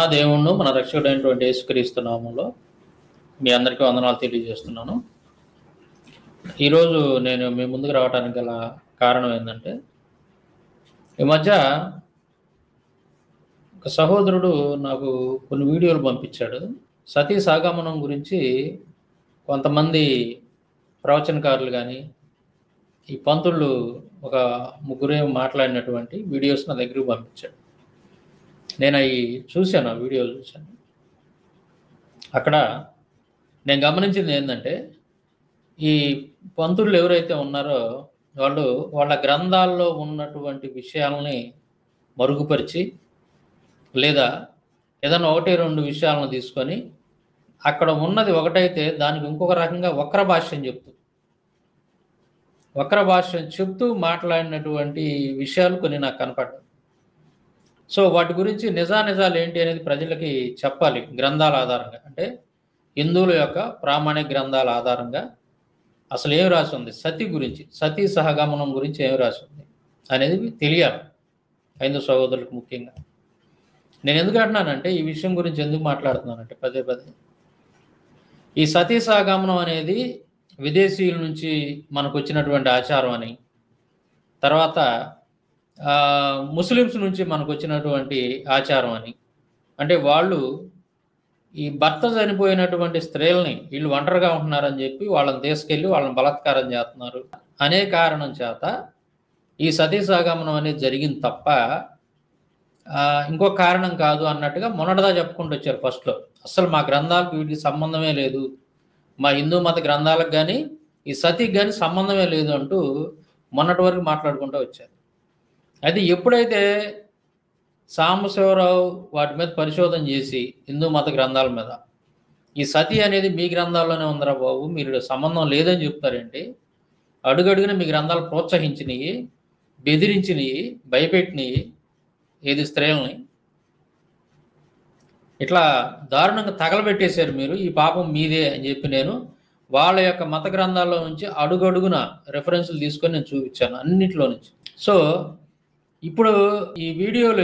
మహాదేవుణ్ణు మన రక్షకుడైనటువంటి యేసుక్రీస్తు నామములో మీ అందరికీ వందనాలు తెలియజేస్తున్నాను. ఈరోజు నేను మీ ముందుకు రావడానికి గల కారణం ఏంటంటే, ఈ మధ్య ఒక సహోదరుడు నాకు కొన్ని వీడియోలు పంపించాడు. సతీ సాగమనం గురించి కొంతమంది ప్రవచనకారులు కానీ, ఈ పంతుళ్ళు ఒక ముగ్గురే మాట్లాడినటువంటి వీడియోస్ నా దగ్గరికి పంపించాడు. నేను అవి చూశాను, ఆ వీడియోలు చూశాను. అక్కడ నేను గమనించింది ఏంటంటే, ఈ పంతులు ఎవరైతే ఉన్నారో వాళ్ళు వాళ్ళ గ్రంథాల్లో ఉన్నటువంటి విషయాలని మరుగుపరిచి, లేదా ఏదైనా ఒకటి రెండు విషయాలను తీసుకొని అక్కడ ఉన్నది ఒకటైతే దానికి ఇంకొక రకంగా వక్ర భాష్యం చెప్తూ మాట్లాడినటువంటి విషయాలు కొన్ని నాకు కనపడ్డాయి. సో వాటి గురించి నిజాలు ఏంటి అనేది ప్రజలకి చెప్పాలి. గ్రంథాల ఆధారంగా, అంటే హిందువుల యొక్క ప్రామాణిక గ్రంథాల ఆధారంగా అసలు ఏం రాసి ఉంది, సతీ గురించి, సతీ సహగమనం గురించి ఏం రాసి ఉంది అనేది తెలియాలి హైందవ సహోదరులకు. ముఖ్యంగా నేను ఎందుకు అంటున్నానంటే, ఈ విషయం గురించి ఎందుకు మాట్లాడుతున్నానంటే, పదే ఈ సతీ సహగమనం అనేది విదేశీయుల నుంచి మనకు వచ్చినటువంటి ఆచారం అని, తర్వాత ముస్లిమ్స్ నుంచి మనకు వచ్చినటువంటి ఆచారం అని, అంటే వాళ్ళు ఈ భర్త చనిపోయినటువంటి స్త్రీలని వీళ్ళు ఒంటరిగా ఉంటున్నారని చెప్పి వాళ్ళని తీసుకెళ్ళి వాళ్ళని బలాత్కారం చేస్తున్నారు అనే కారణం చేత ఈ సతీ సహగమనం అనేది జరిగింది తప్ప ఇంకో కారణం కాదు అన్నట్టుగా మొన్నటిదా చెప్పుకుంటూ వచ్చారు ఫస్ట్లో. అసలు మా గ్రంథాలకు వీటికి సంబంధమే లేదు, మా హిందూ మత గ్రంథాలకు కానీ ఈ సతీకి కానీ సంబంధమే లేదు అంటూ మొన్నటి వరకు మాట్లాడుకుంటూ వచ్చారు. అయితే ఎప్పుడైతే సాంబశివరావు వాటి మీద పరిశోధన చేసి హిందూ మత గ్రంథాల మీద, ఈ సతీ అనేది మీ గ్రంథాల్లోనే ఉందరా బాబు, మీరు సంబంధం లేదని చెప్తారేంటి, అడుగడుగున మీ గ్రంథాలు ప్రోత్సహించినవి, బెదిరించినవి, భయపెట్టినవి, ఏది స్త్రీలని ఇట్లా దారుణంగా తగలబెట్టేశారు మీరు, ఈ పాపం మీదే అని చెప్పి నేను వాళ్ళ యొక్క మత గ్రంథాల్లో నుంచి అడుగడుగున రెఫరెన్సులు తీసుకొని నేను చూపించాను అన్నింటిలో నుంచి. సో ఇప్పుడు ఈ వీడియోలు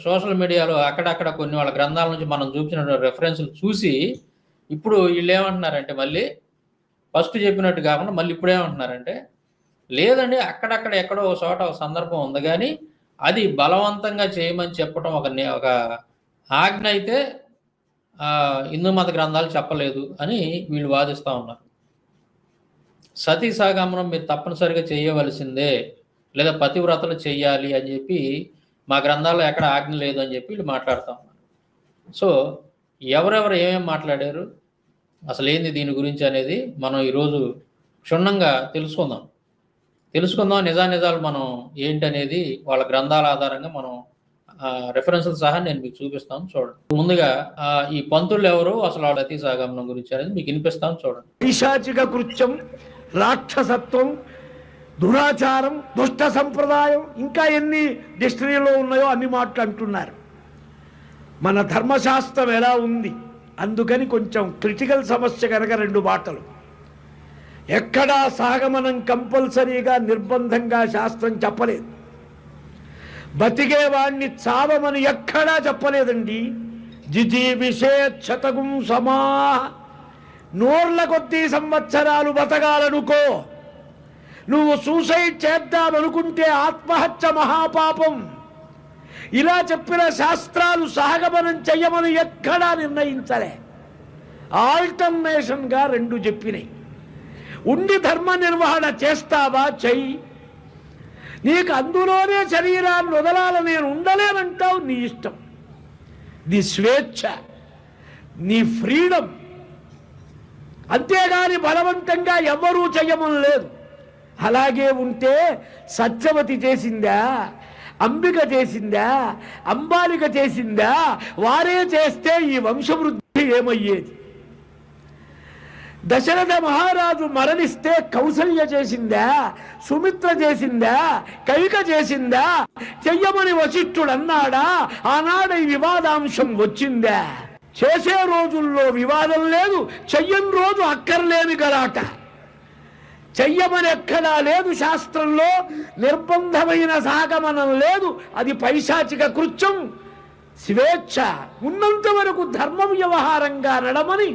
సోషల్ మీడియాలో అక్కడక్కడ కొన్ని వాళ్ళ గ్రంథాల నుంచి మనం చూపించిన రెఫరెన్సులు చూసి ఇప్పుడు వీళ్ళు ఏమంటున్నారంటే, మళ్ళీ ఫస్ట్ చెప్పినట్టు కాకుండా మళ్ళీ ఇప్పుడు ఏమంటున్నారంటే, లేదండి అక్కడక్కడ ఎక్కడో ఒక చోట ఒక సందర్భం ఉంది కానీ అది బలవంతంగా చేయమని చెప్పడం ఒక ఆజ్ఞ అయితే హిందూ మత గ్రంథాలు చెప్పలేదు అని వీళ్ళు వాదిస్తూ ఉన్నారు. సతీ సహగమనం మీరు తప్పనిసరిగా చేయవలసిందే, లేదా పతివ్రతలు చెయ్యాలి అని చెప్పి మా గ్రంథాల్లో ఎక్కడ ఆజ్ఞ లేదు అని చెప్పి వీళ్ళు మాట్లాడుతూ ఉన్నారు. సో ఎవరెవరు ఏమేమి మాట్లాడారు, అసలు ఏంది దీని గురించి అనేది మనం ఈరోజు క్షుణ్ణంగా తెలుసుకుందాం. నిజాలు మనం ఏంటనేది వాళ్ళ గ్రంథాల ఆధారంగా మనం రెఫరెన్సులు సహా నేను మీకు చూపిస్తాను, చూడండి. ముందుగా ఈ పంతులు ఎవరు, అసలు వాళ్ళ సతీ సహగమనం గురించి అనేది మీకు వినిపిస్తాను, చూడండి. పైశాచిక కృత్యం, రాక్షసత్వం, దురాచారం, దుష్ట సంప్రదాయం, ఇంకా ఎన్ని డిక్షనరీలో ఉన్నాయో అన్ని మాటలు అంటున్నారు. మన ధర్మశాస్త్రం ఎలా ఉంది, అందుకని కొంచెం క్రిటికల్ సమస్య కనుక రెండు మాటలు. ఎక్కడా సహగమనం కంపల్సరీగా నిర్బంధంగా శాస్త్రం చెప్పలేదు. బతికేవాణ్ణి చావమని ఎక్కడా చెప్పలేదండి. జిజీవిషేక్షతగుం సమా, నూర్ల కొద్దీ సంవత్సరాలు బతకాలనుకో, నువ్వు సూసైడ్ చేద్దామనుకుంటే ఆత్మహత్య మహాపాపం, ఇలా చెప్పిన శాస్త్రాలు సహగమనం చెయ్యమని ఎక్కడా నిర్ణయించలే. ఆల్టర్నేషన్గా రెండు చెప్పినాయి. ఉండి ధర్మ నిర్వహణ చేస్తావా, చెయ్యి. నీకు అందులోనే శరీరాన్ని వదలాల నేను ఉండలేనంటావు, నీ ఇష్టం, నీ స్వేచ్ఛ, నీ ఫ్రీడమ్. అంతేగాని బలవంతంగా ఎవ్వరూ చెయ్యమని లేదు. అలాగే ఉంటే సత్యవతి చేసిందా, అంబిక చేసిందా, అంబాలిక చేసిందా, వారే చేస్తే ఈ వంశవృద్ధి ఏమయ్యేది? దశరథ మహారాజు మరణిస్తే కౌసల్య చేసిందా, సుమిత్ర చేసిందా, కైక చేసిందా? చెయ్యమని వశిష్ఠుడు అన్నాడా? ఆనాడు ఈ వివాదాంశం వచ్చిందా? చేసే రోజుల్లో వివాదం లేదు, చెయ్యని రోజు అక్కర్లేని గలాట. చెయ్యమని ఎక్కడా లేదు శాస్త్రంలో, నిర్బంధమైన సాగమనం లేదు, అది పైశాచిక కృత్యం. స్వేచ్ఛ ఉన్నంత వరకు ధర్మ వ్యవహారంగా నడమని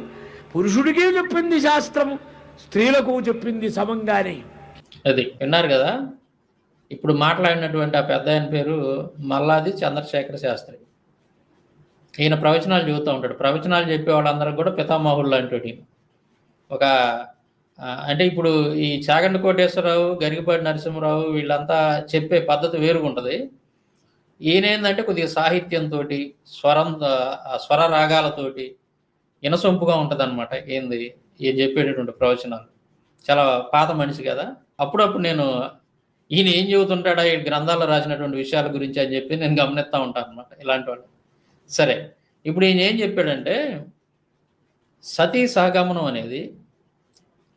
పురుషుడికే చెప్పింది శాస్త్రము, స్త్రీలకు చెప్పింది సమంగానే. అది విన్నారు కదా. ఇప్పుడు మాట్లాడినటువంటి ఆ పెద్ద ఆయన పేరు మల్లాది చంద్రశేఖర శాస్త్రి. ఈయన ప్రవచనాలు చెబుతూ ఉంటాడు. ప్రవచనాలు చెప్పే వాళ్ళందరూ కూడా పితామహుళ్ళు లాంటి ఒక అంటే ఇప్పుడు ఈ చాగంటి కోటేశ్వరరావు, గరికపాటి నరసింహరావు వీళ్ళంతా చెప్పే పద్ధతి వేరుగా ఉంటుంది. ఈయన ఏంటంటే కొద్దిగా సాహిత్యంతో, స్వర రాగాలతోటి ఇనసొంపుగా ఉంటుంది అనమాట. ఈయన చెప్పేటటువంటి ప్రవచనాలు. చాలా పాత మనిషి కదా. అప్పుడప్పుడు నేను ఈయన ఏం చెబుతుంటాడా ఈ గ్రంథాల్లో రాసినటువంటి విషయాల గురించి అని చెప్పి నేను గమనిస్తూ ఉంటాను అనమాట ఇలాంటి వాళ్ళు. సరే, ఇప్పుడు ఈయన ఏం చెప్పాడంటే సతీ సహగమనం అనేది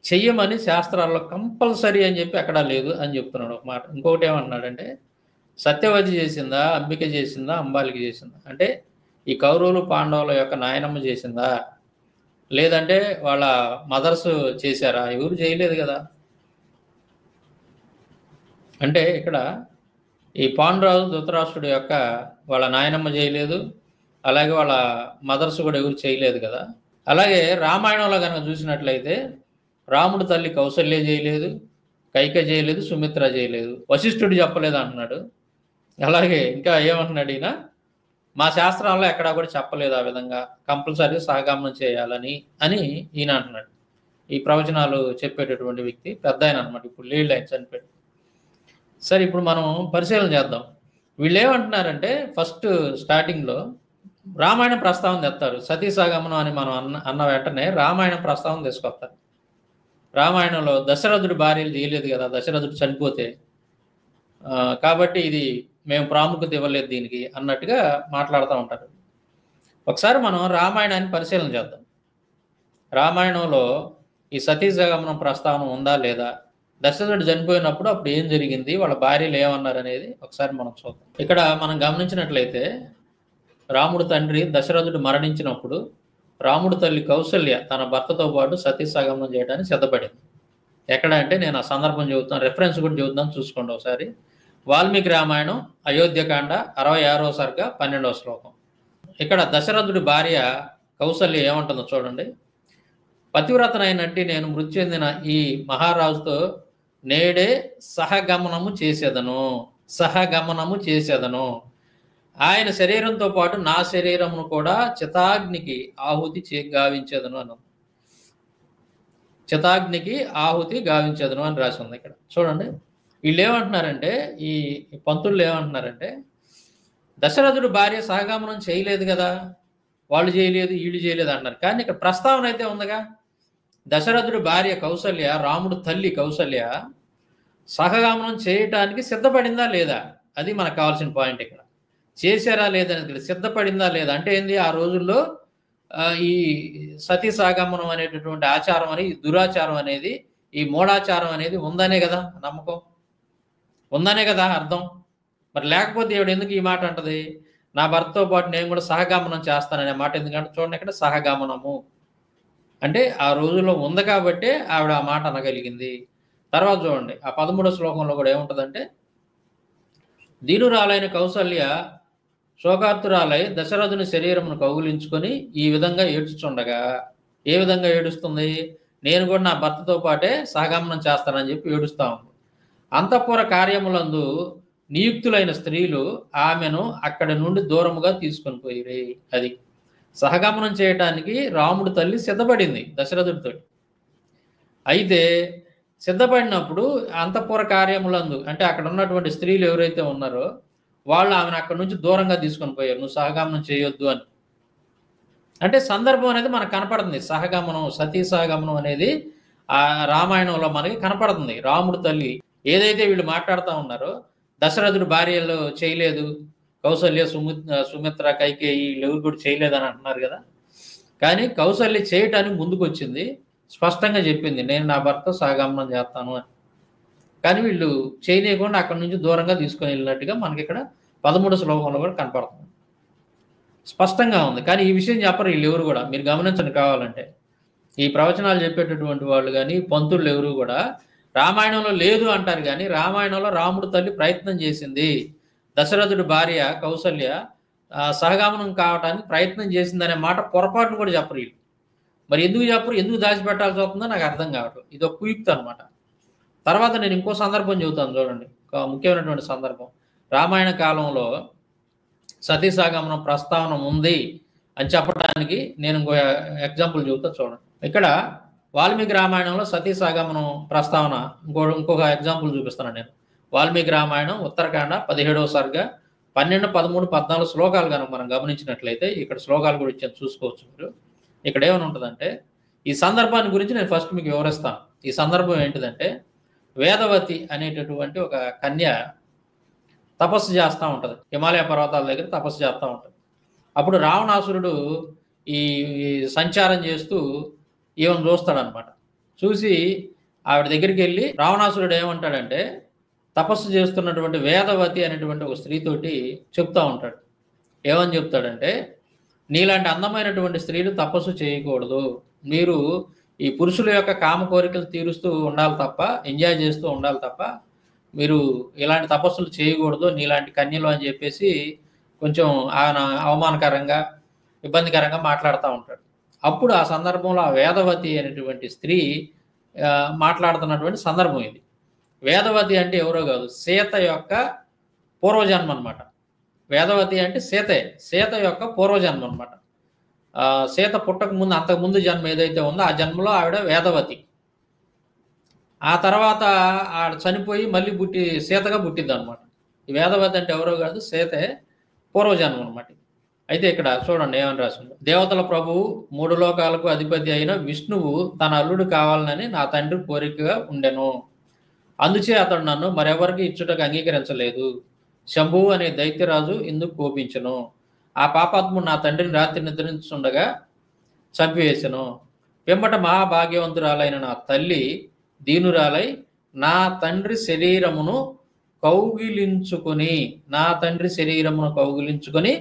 చెయ్యమని శాస్త్రాల్లో కంపల్సరీ అని చెప్పి ఎక్కడా లేదు అని చెప్తున్నాడు ఒక మాట. ఇంకొకటి ఏమంటున్నాడంటే సత్యవతి చేసిందా, అంబిక చేసిందా, అంబాలిక చేసిందా, అంటే ఈ కౌరవులు పాండవుల యొక్క నాయనమ్మ చేసిందా, లేదంటే వాళ్ళ మదర్స్ చేశారా? ఎవరు చేయలేదు కదా. అంటే ఇక్కడ ఈ పాండురాజు ధృతరాష్ట్రుడు యొక్క వాళ్ళ నాయనమ్మ చేయలేదు, అలాగే వాళ్ళ మదర్స్ కూడా ఎవరు చేయలేదు కదా. అలాగే రామాయణంలో కనుక చూసినట్లయితే రాముడు తల్లి కౌసల్య చేయలేదు, కైక చేయలేదు, సుమిత్ర చేయలేదు, వశిష్ఠుడు చెప్పలేదు అంటున్నాడు. అలాగే ఇంకా ఏమంటున్నాడు ఈయన, మా శాస్త్రాల్లో ఎక్కడా కూడా చెప్పలేదు ఆ విధంగా కంపల్సరీ సహగమనం చేయాలని అని ఈయన అంటున్నాడు. ఈ ప్రవచనాలు చెప్పేటటువంటి వ్యక్తి పెద్ద ఆయన అనమాట. ఇప్పుడు లీడ్ ఆయన చనిపోయాడు. సరే, ఇప్పుడు మనం పరిశీలన చేద్దాం. వీళ్ళు ఏమంటున్నారంటే ఫస్ట్ స్టార్టింగ్లో రామాయణ ప్రస్తావన తెస్తారు. సతీ సహగమనం అని మనం అన్న వెంటనే రామాయణ ప్రస్తావన తీసుకొస్తారు. రామాయణంలో దశరథుడు భార్యలు చేయలేదు కదా, దశరథుడు చనిపోతే, కాబట్టి ఇది మేము ప్రాముఖ్యత ఇవ్వలేదు దీనికి అన్నట్టుగా మాట్లాడుతూ ఉంటారు. ఒకసారి మనం రామాయణాన్ని పరిశీలన చేద్దాం. రామాయణంలో ఈ సతీ సహగమనం ప్రస్తావన ఉందా లేదా, దశరథుడు చనిపోయినప్పుడు అప్పుడు ఏం జరిగింది, వాళ్ళ భార్యలు ఏమన్నారు అనేది ఒకసారి మనం చూద్దాం. ఇక్కడ మనం గమనించినట్లయితే రాముడు తండ్రి దశరథుడు మరణించినప్పుడు రాముడు తల్లి కౌసల్య తన భర్తతో పాటు సతీ సహగమనం చేయడానికి సిద్ధపడింది. ఎక్కడ అంటే నేను ఆ సందర్భం చెబుతాను, రెఫరెన్స్ కూడా చెబుతాను, చూసుకోండి ఒకసారి. వాల్మీకి రామాయణం అయోధ్యకాండ 66వ సర్గ 12వ శ్లోకం. ఇక్కడ దశరథుడి భార్య కౌసల్య ఏమంటుందో చూడండి. పతివ్రతనైనట్టి నేను మృతి చెందిన ఈ మహారాజుతో నేడే సహగమనము చేసేదను. ఆయన శరీరంతో పాటు నా శరీరమును కూడా చితాగ్నికి ఆహుతి గావించేదను అన్నాం. చితాగ్నికి ఆహుతి గావించేదను అని రాసి ఉంది ఇక్కడ చూడండి. వీళ్ళు ఏమంటున్నారంటే, ఈ పంతులు ఏమంటున్నారంటే దశరథుడు భార్య సహగమనం చేయలేదు కదా, వాళ్ళు చేయలేదు వీళ్ళు చేయలేదు అంటున్నారు. కానీ ఇక్కడ ప్రస్తావన అయితే ఉందిగా, దశరథుడి భార్య కౌసల్య, రాముడు తల్లి కౌసల్య సహగమనం చేయటానికి సిద్ధపడిందా లేదా, అది మనకు కావాల్సిన పాయింట్. ఇక్కడ చేశారా లేదని, సిద్ధపడిందా లేదా అంటే ఏంది, ఆ రోజుల్లో ఈ సతీ సహగమనం అనేటటువంటి ఆచారం అని, దురాచారం అనేది, ఈ మూఢాచారం అనేది ఉందనే కదా నమ్మకం, ఉందనే కదా అర్థం. మరి లేకపోతే ఈవిడ ఎందుకు ఈ మాట అంటది, నా భర్తతో పాటు నేను కూడా సహగమనం చేస్తాననే మాట ఎందుకంటే చూడండి, ఇక్కడ సహగమనము అంటే ఆ రోజుల్లో ఉంది కాబట్టి ఆవిడ ఆ మాట అనగలిగింది. తర్వాత చూడండి ఆ 13వ శ్లోకంలో కూడా ఏముంటుందంటే, దీనురాలైన కౌసల్య శోకార్తురాలై దశరథుని శరీరమును కౌగులించుకొని ఈ విధంగా ఏడ్చుచుండగా, ఏ విధంగా ఏడుస్తుంది, నేను కూడా నా భర్తతో పాటే సహగమనం చేస్తానని చెప్పి ఏడుస్తా ఉంది. అంతఃపుర కార్యములందు నియుక్తులైన స్త్రీలు ఆమెను అక్కడి నుండి దూరముగా తీసుకొని పోయిరి. అది సహగమనం చేయటానికి రాముడు తల్లి సిద్ధపడింది దశరథుడితో. అయితే సిద్ధపడినప్పుడు అంతఃపుర కార్యములందు అంటే అక్కడ ఉన్నటువంటి స్త్రీలు ఎవరైతే ఉన్నారో వాళ్ళు ఆమెను అక్కడి నుంచి దూరంగా తీసుకొని పోయారు, నువ్వు సహగమనం చేయొద్దు అని. అంటే సందర్భం అనేది మనకు కనపడుతుంది. సహగమనం, సతీ సహగమనం అనేది ఆ రామాయణంలో మనకి కనపడుతుంది. రాముడు తల్లి ఏదైతే వీళ్ళు మాట్లాడుతూ ఉన్నారో, దశరథుడు భార్యలు చేయలేదు, కౌసల్య, సుమిత్ర, కైకేయి వీళ్ళు కూడా చేయలేదని అంటున్నారు కదా. కానీ కౌసల్య చేయటానికి ముందుకు వచ్చింది, స్పష్టంగా చెప్పింది నేను నా భర్త సహగమనం చేస్తాను అని. కానీ వీళ్ళు చేయలేకుండా అక్కడి నుంచి దూరంగా తీసుకొని వెళ్ళినట్టుగా మనకి ఇక్కడ 13వ శ్లోకంలో కూడా కనపడుతుంది, స్పష్టంగా ఉంది. కానీ ఈ విషయం చెప్పరు వీళ్ళు ఎవరు కూడా, మీరు గమనించండి కావాలంటే. ఈ ప్రవచనాలు చెప్పేటటువంటి వాళ్ళు కానీ పంతులు ఎవరు కూడా రామాయణంలో లేదు అంటారు, కానీ రామాయణంలో రాముడు తల్లి ప్రయత్నం చేసింది. దశరథుడి భార్య కౌసల్య సహగమనం కావడానికి ప్రయత్నం చేసిందనే మాట పొరపాటును కూడా చెప్పరు వీళ్ళు. మరి ఎందుకు చెప్పరు, ఎందుకు దాచిపెట్టాల్సి వస్తుందో నాకు అర్థం కావట్లేదు. ఇది ఒక కుయుక్తి అనమాట. తర్వాత నేను ఇంకో సందర్భం చెబుతాను చూడండి, ఒక ముఖ్యమైనటువంటి సందర్భం. రామాయణ కాలంలో సతీ సహగమనం ప్రస్తావన ఉంది అని చెప్పడానికి నేను ఇంకో ఎగ్జాంపుల్ చెబుతా చూడండి. ఇక్కడ వాల్మీకి రామాయణంలో సతీ సహగమనం ప్రస్తావన ఇంకొక ఎగ్జాంపుల్ చూపిస్తాను నేను. వాల్మీకి రామాయణం ఉత్తరకాండ 17వ సర్గ 12, 13, 14 శ్లోకాలు కనుక మనం గమనించినట్లయితే, ఇక్కడ శ్లోకాలు కూడా ఇచ్చాను చూసుకోవచ్చు మీరు. ఇక్కడ ఏమని ఉంటుందంటే, ఈ సందర్భాన్ని గురించి నేను ఫస్ట్ మీకు వివరిస్తాను. ఈ సందర్భం ఏంటిదంటే, వేదవతి అనేటటువంటి ఒక కన్య తపస్సు చేస్తూ ఉంటుంది, హిమాలయ పర్వతాల దగ్గర తపస్సు చేస్తూ ఉంటుంది. అప్పుడు రావణాసురుడు ఈ సంచారం చేస్తూ ఈవెన్ చూస్తాడనమాట. చూసి ఆవిడ దగ్గరికి వెళ్ళి రావణాసురుడు ఏమంటాడంటే, తపస్సు చేస్తున్నటువంటి వేదవతి అనేటువంటి ఒక స్త్రీతోటి చెప్తా ఉంటాడు. ఏమని చెప్తాడంటే, నీలాంటి అందమైనటువంటి స్త్రీలు తపస్సు చేయకూడదు, మీరు ఈ పురుషుల యొక్క కామ కోరికలు తీరుస్తూ ఉండాలి తప్ప, ఎంజాయ్ చేస్తూ ఉండాలి తప్ప, మీరు ఇలాంటి తపస్సులు చేయకూడదు నీలాంటి కన్యలు అని చెప్పేసి కొంచెం ఆయన అవమానకరంగా ఇబ్బందికరంగా మాట్లాడుతూ ఉంటాడు. అప్పుడు ఆ సందర్భంలో ఆ వేదవతి అనేటువంటి స్త్రీ మాట్లాడుతున్నటువంటి సందర్భం ఇది. వేదవతి అంటే ఎవరో కాదు, సీత యొక్క పూర్వజన్మ అనమాట. వేదవతి అంటే సీత యొక్క పూర్వజన్మ అనమాట. సీత పుట్టక ముందు, అంతకుముందు జన్మ ఏదైతే ఉందో ఆ జన్మలో ఆవిడ వేదవతి. ఆ తర్వాత ఆవిడ చనిపోయి మళ్ళీ సీతగా పుట్టిద్ది అనమాట. ఈ వేదవతి అంటే ఎవరో కాదు, సీతే పూర్వజన్మ అనమాట. అయితే ఇక్కడ చూడండి ఏమని రాసింది. దేవతల ప్రభువు 3 లోకాలకు అధిపతి అయిన విష్ణువు తన అల్లుడు కావాలని నా తండ్రి కోరికగా ఉండెను. అందుచే అతడు నన్ను మరెవరికి ఇచ్చుటకు అంగీకరించలేదు. శంభువు అనే దైత్యరాజు ఇందుకు కోపించను. ఆ పాపాత్ముడు నా తండ్రిని రాత్రి నిద్రించుండగా చంపివేసెను. పిమ్మట మహాభాగ్యవంతురాలైన నా తల్లి దీనురాలై నా తండ్రి శరీరమును కౌగిలించుకొని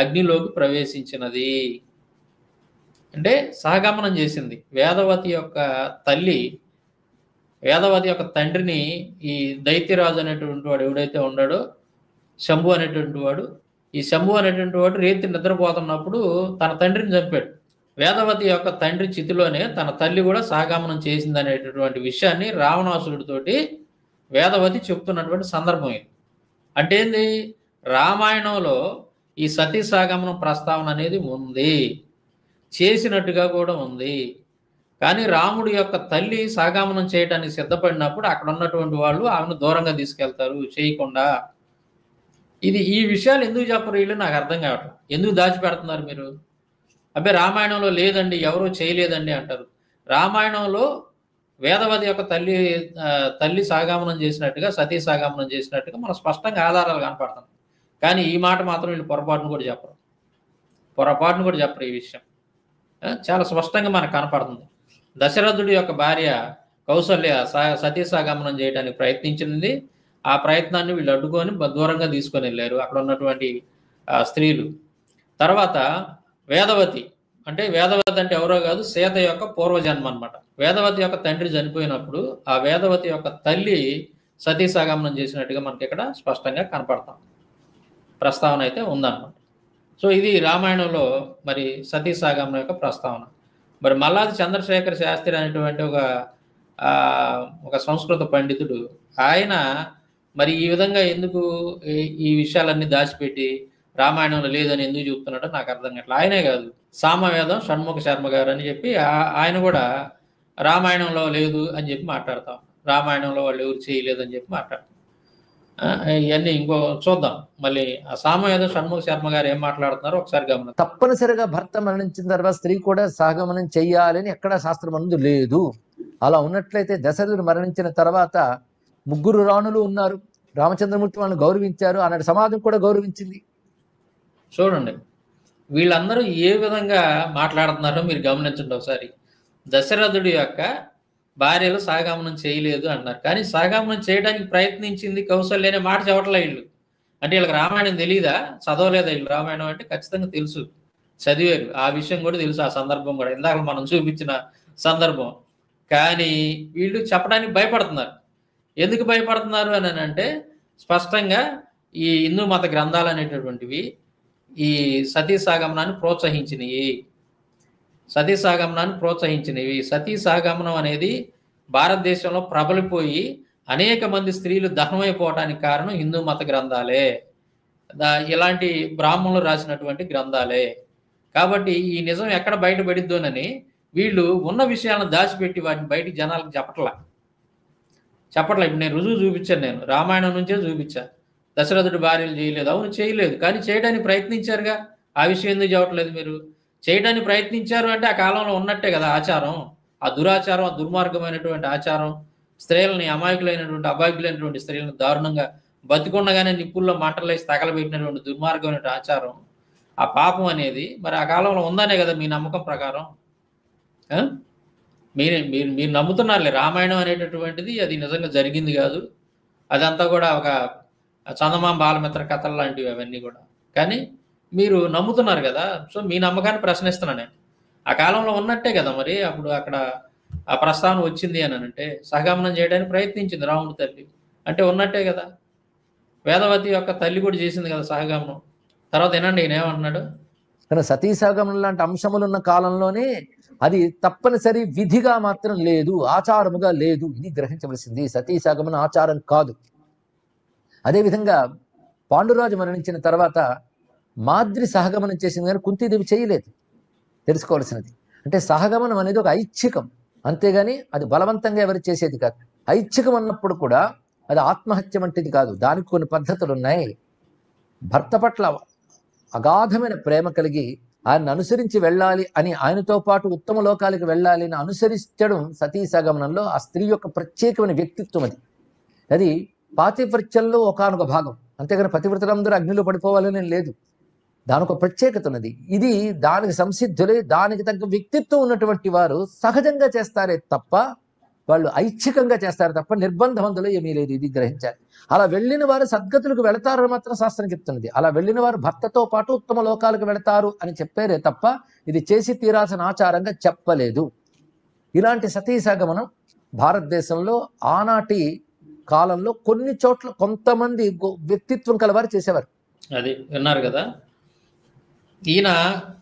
అగ్నిలోకి ప్రవేశించినది. అంటే సహగమనం చేసింది. వేదవతి యొక్క తండ్రిని ఈ దైత్యరాజు అనేటువంటి వాడు ఎవడైతే ఉన్నాడో, శంభు అనేటువంటి వాడు, ఈ శంభు అనేటువంటి వాడు రేతి నిద్రపోతున్నప్పుడు తన తండ్రిని చంపాడు. వేదవతి యొక్క తండ్రి చితిలోనే తన తల్లి కూడా సహగమనం చేసింది అనేటటువంటి విషయాన్ని రావణాసురుడితోటి వేదవతి చెప్తున్నటువంటి సందర్భం ఇది. అంటే ఏంది, రామాయణంలో ఈ సతీ సహగమనం ప్రస్తావన అనేది ఉంది, చేసినట్టుగా కూడా ఉంది. కానీ రాముడి యొక్క తల్లి సహగమనం చేయడానికి సిద్ధపడినప్పుడు అక్కడ ఉన్నటువంటి వాళ్ళు ఆమెను దూరంగా తీసుకెళ్తారు చేయకుండా. ఈ విషయాలు ఎందుకు చెప్పరు వీళ్ళు నాకు అర్థం కావట్లేదు. ఎందుకు దాచిపెడుతున్నారు మీరు? అబ్బే రామాయణంలో లేదండి, ఎవరో చేయలేదండి అంటారు. రామాయణంలో వేదవతి యొక్క తల్లి సహగమనం చేసినట్టుగా, సతీ సహగమనం చేసినట్టుగా మన స్పష్టంగా ఆధారాలు కనపడుతుంది. కానీ ఈ మాట మాత్రం వీళ్ళు పొరపాటును కూడా చెప్పరు. ఈ విషయం చాలా స్పష్టంగా మనకు కనపడుతుంది. దశరథుడి యొక్క భార్య కౌసల్య సతీ సహగమనం చేయడానికి ప్రయత్నించింది. ఆ ప్రయత్నాన్ని వీళ్ళు అడ్డుకొని దూరంగా తీసుకొని వెళ్ళారు అక్కడ ఉన్నటువంటి స్త్రీలు. తర్వాత వేదవతి అంటే ఎవరో కాదు, సీత యొక్క పూర్వజన్మ అనమాట. వేదవతి యొక్క తండ్రి చనిపోయినప్పుడు ఆ వేదవతి యొక్క తల్లి సతీ సహగమనం చేసినట్టుగా మనకి ఇక్కడ స్పష్టంగా కనపడతాం. ప్రస్తావన అయితే ఉందన్నమాట. సో ఇది రామాయణంలో మరి సతీ సహగమనం యొక్క ప్రస్తావన. మరి మల్లాది చంద్రశేఖర శాస్త్రి అనేటువంటి ఒక సంస్కృత పండితుడు, ఆయన మరి ఈ విధంగా ఎందుకు ఈ విషయాలన్నీ దాచిపెట్టి రామాయణంలో లేదని ఎందుకు చెప్తున్నాడో నాకు అర్థం కావట్లేదు. ఆయనే కాదు, సామవేదం షణ్ముఖ శర్మ గారు అని చెప్పి ఆయన కూడా రామాయణంలో లేదు అని చెప్పి మాట్లాడతాం. రామాయణంలో వాళ్ళు ఎవరు చేయలేదని చెప్పి మాట్లాడతాం. ఇవన్నీ ఇంకో చూద్దాం. మళ్ళీ ఆ సామవేదం షణ్ముఖ శర్మ గారు ఏం మాట్లాడుతున్నారో ఒకసారి గమనిద్దాం. తప్పనిసరిగా భర్త మరణించిన తర్వాత స్త్రీ కూడా సహగమనం చెయ్యాలని ఎక్కడ శాస్త్రమందు లేదు. అలా ఉన్నట్లయితే దశరథుడు మరణించిన తర్వాత 3 రాణులు ఉన్నారు. రామచంద్రమూర్తి వాళ్ళని గౌరవించారు. ఆనాడు సమాజం కూడా గౌరవించింది. చూడండి వీళ్ళందరూ ఏ విధంగా మాట్లాడుతున్నారో మీరు గమనించండి ఒకసారి. దశరథుడి యొక్క భార్యలు సహగమనం చేయలేదు అన్నారు, కానీ సహగమనం చేయడానికి ప్రయత్నించింది కౌసల్య అనే మాట చెప్పట్లే వీళ్ళు. అంటే వీళ్ళకి రామాయణం తెలియదా? చదవలేదా వీళ్ళు? రామాయణం అంటే ఖచ్చితంగా తెలుసు, చదివారు. ఆ విషయం కూడా తెలుసు, ఆ సందర్భం కూడా ఇందాక మనం చూపించిన సందర్భం. కానీ వీళ్ళు చెప్పడానికి భయపడుతున్నారు. ఎందుకు భయపడుతున్నారు అని అంటే, స్పష్టంగా ఈ హిందూ మత గ్రంథాలు అనేటటువంటివి ఈ సతీ సాగమనాన్ని ప్రోత్సహించినవి. సతీ సాగమనం అనేది భారతదేశంలో ప్రబలిపోయి అనేక మంది స్త్రీలు దహనమైపోవటానికి కారణం హిందూ మత గ్రంథాలే, ఇలాంటి బ్రాహ్మణులు రాసినటువంటి గ్రంథాలే. కాబట్టి ఈ నిజం ఎక్కడ బయటపడిద్దోనని వీళ్ళు ఉన్న విషయాలను దాచిపెట్టి వాటిని బయటికి జనాలకు చెప్పట్లా. ఇప్పుడు నేను రుజువు చూపించాను, నేను రామాయణం నుంచే చూపించా. దశరథుడి భార్యలు చేయలేదు, అవును చేయలేదు, కానీ చేయడానికి ప్రయత్నించారుగా. ఆ విషయం ఎందుకు చెప్పట్లేదు మీరు? చేయడానికి ప్రయత్నించారు అంటే ఆ కాలంలో ఉన్నట్టే కదా ఆచారం. ఆ దురాచారం, ఆ దుర్మార్గమైనటువంటి ఆచారం, స్త్రీలని అమాయకులైనటువంటి అభాగ్యులైనటువంటి స్త్రీలను దారుణంగా బతికుండగానే నిప్పుల్లో మంటలేసి తగలబెట్టినటువంటి దుర్మార్గమైన ఆచారం, ఆ పాపం అనేది మరి ఆ కాలంలో ఉందనే కదా మీ నమ్మకం ప్రకారం. మీరు నమ్ముతున్నారులే రామాయణం అనేటటువంటిది అది నిజంగా జరిగింది కాదు, అదంతా కూడా ఒక చందమామ బాలమిత్ర కథలు లాంటివి అవన్నీ కూడా. కానీ మీరు నమ్ముతున్నారు కదా, సో మీ నమ్మకాన్ని ప్రశ్నిస్తున్నాను నేను. ఆ కాలంలో ఉన్నట్టే కదా మరి అప్పుడు అక్కడ ఆ ప్రస్తావన వచ్చింది అని అంటే సహగమనం చేయడానికి ప్రయత్నించింది రాముడి తల్లి అంటే ఉన్నట్టే కదా. వేదవతి యొక్క తల్లి కూడా చేసింది కదా సహగమనం. తర్వాత ఏనండి ఈయన ఏమంటున్నాడు, కానీ సతీ సాగమనం లాంటి అంశములు ఉన్న కాలంలోనే అది తప్పనిసరి విధిగా మాత్రం లేదు, ఆచారముగా లేదు. ఇది గ్రహించవలసింది. సతీ సాగమనం ఆచారం కాదు. అదేవిధంగా పాండురాజు మరణించిన తర్వాత మాద్రి సహగమనం చేసింది కానీ కుంతీదేవి చేయలేదు. తెలుసుకోవాల్సినది అంటే సహగమనం అనేది ఒక ఐచ్ఛికం, అంతేగాని అది బలవంతంగా ఎవరు చేసేది కాదు. ఐచ్ఛికం అన్నప్పుడు కూడా అది ఆత్మహత్య వంటిది కాదు. దానికి కొన్ని పద్ధతులు ఉన్నాయి. భర్త పట్ల అగాధమైన ప్రేమ కలిగి ఆయన అనుసరించి వెళ్ళాలి అని, ఆయనతో పాటు ఉత్తమ లోకాలకు వెళ్ళాలి అని అనుసరించడం సతీ సాగమనంలో ఆ స్త్రీ యొక్క ప్రత్యేకమైన వ్యక్తిత్వం. అది పాతివ్రత్యంలో ఒకానొక భాగం, అంతేగాని పతివ్రతలందరూ అగ్నిలో పడిపోవాలని లేదు. దానికి ఒక ప్రత్యేకత ఉన్నది. ఇది దానికి సంసిద్ధులే, దానికి తగ్గ వ్యక్తిత్వం ఉన్నటువంటి వారు సహజంగా చేస్తారే తప్ప, వాళ్ళు ఐచ్ఛికంగా చేస్తారు తప్ప నిర్బంధవంతులు ఏమీ లేదు. ఇది గ్రహించాలి. అలా వెళ్ళిన వారు సద్గతులకు వెళతారని మాత్రం శాస్త్రం చెప్తున్నది. అలా వెళ్ళిన వారు భర్తతో పాటు ఉత్తమ లోకాలకు వెళతారు అని చెప్పారే తప్ప ఇది చేసి తీరాల్సిన ఆచారంగా చెప్పలేదు. ఇలాంటి సతీ సాగమనం భారతదేశంలో ఆనాటి కాలంలో కొన్ని చోట్ల కొంతమంది వ్యక్తిత్వం కలవారు చేసేవారు. అది విన్నారు కదా. ఈయన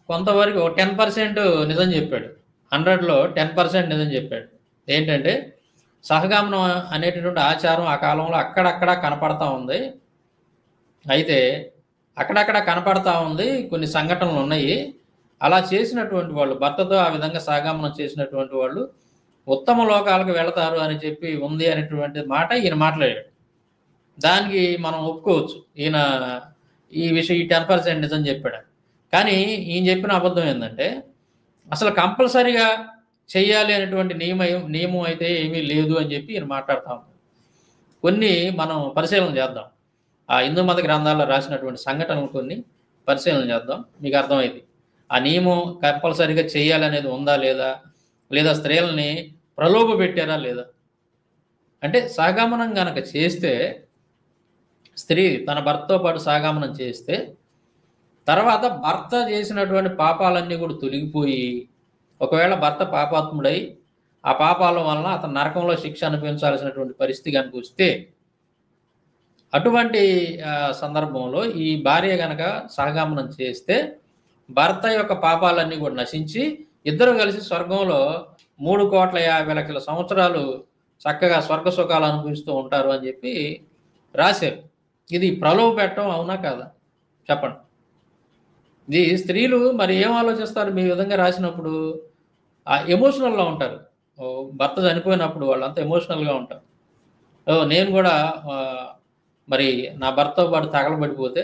కొంతవరకు 10% నిజం చెప్పాడు, 100లో 10% నిజం చెప్పాడు. ఏంటంటే సహగమనం అనేటటువంటి ఆచారం ఆ కాలంలో అక్కడక్కడ కనపడతా ఉంది. అయితే అక్కడక్కడ కనపడతా ఉంది, కొన్ని సంఘటనలు ఉన్నాయి. అలా చేసినటువంటి వాళ్ళు, భర్తతో ఆ విధంగా సహగమనం చేసినటువంటి వాళ్ళు ఉత్తమ లోకాలకు వెళతారు అని చెప్పి ఉంది అనేటువంటి మాట ఈయన మాట్లాడాడు. దానికి మనం ఒప్పుకోవచ్చు. ఈయన ఈ విషయం ఈ 10% నిజం చెప్పాడు. కానీ ఈయన చెప్పిన అబద్ధం ఏంటంటే అసలు కంపల్సరీగా చెయ్యాలి అనేటువంటి నియమం అయితే ఏమీ లేదు అని చెప్పి ఈయన మాట్లాడుతూ ఉంటాడు. కొన్ని మనం పరిశీలన చేద్దాం. ఆ హిందూ మత గ్రంథాల్లో రాసినటువంటి సంఘటనలు కొన్ని పరిశీలన చేద్దాం, మీకు అర్థమైంది. ఆ నియమం కంపల్సరీగా చెయ్యాలి అనేది ఉందా లేదా, లేదా స్త్రీలని ప్రలోభ పెట్టారా లేదా. అంటే సహగమనం కనుక చేస్తే, స్త్రీ తన భర్తతో పాటు సహగమనం చేస్తే తర్వాత భర్త చేసినటువంటి పాపాలన్నీ కూడా తొలగిపోయి, ఒకవేళ భర్త పాపాత్ముడై ఆ పాపాల వలన అతను నరకంలో శిక్ష అనుభవించాల్సినటువంటి పరిస్థితి కనుక వస్తే, అటువంటి సందర్భంలో ఈ భార్య కనుక సహగమనం చేస్తే భర్త యొక్క పాపాలన్నీ కూడా నశించి ఇద్దరు కలిసి స్వర్గంలో 3,50,00,000 సంవత్సరాలు చక్కగా స్వర్గ సుఖాలు అనుభవిస్తూ ఉంటారు అని చెప్పి రాశారు. ఇది ప్రలోభ పెట్టడం అవునా కాదా చెప్పండి. ఇది స్త్రీలు మరి ఏం ఆలోచిస్తారు మీ విధంగా రాసినప్పుడు? ఎమోషనల్గా ఉంటారు. భర్త చనిపోయినప్పుడు వాళ్ళంతా ఎమోషనల్గా ఉంటారు. నేను కూడా మరి నా భర్తతో పాటు తగలబడిపోతే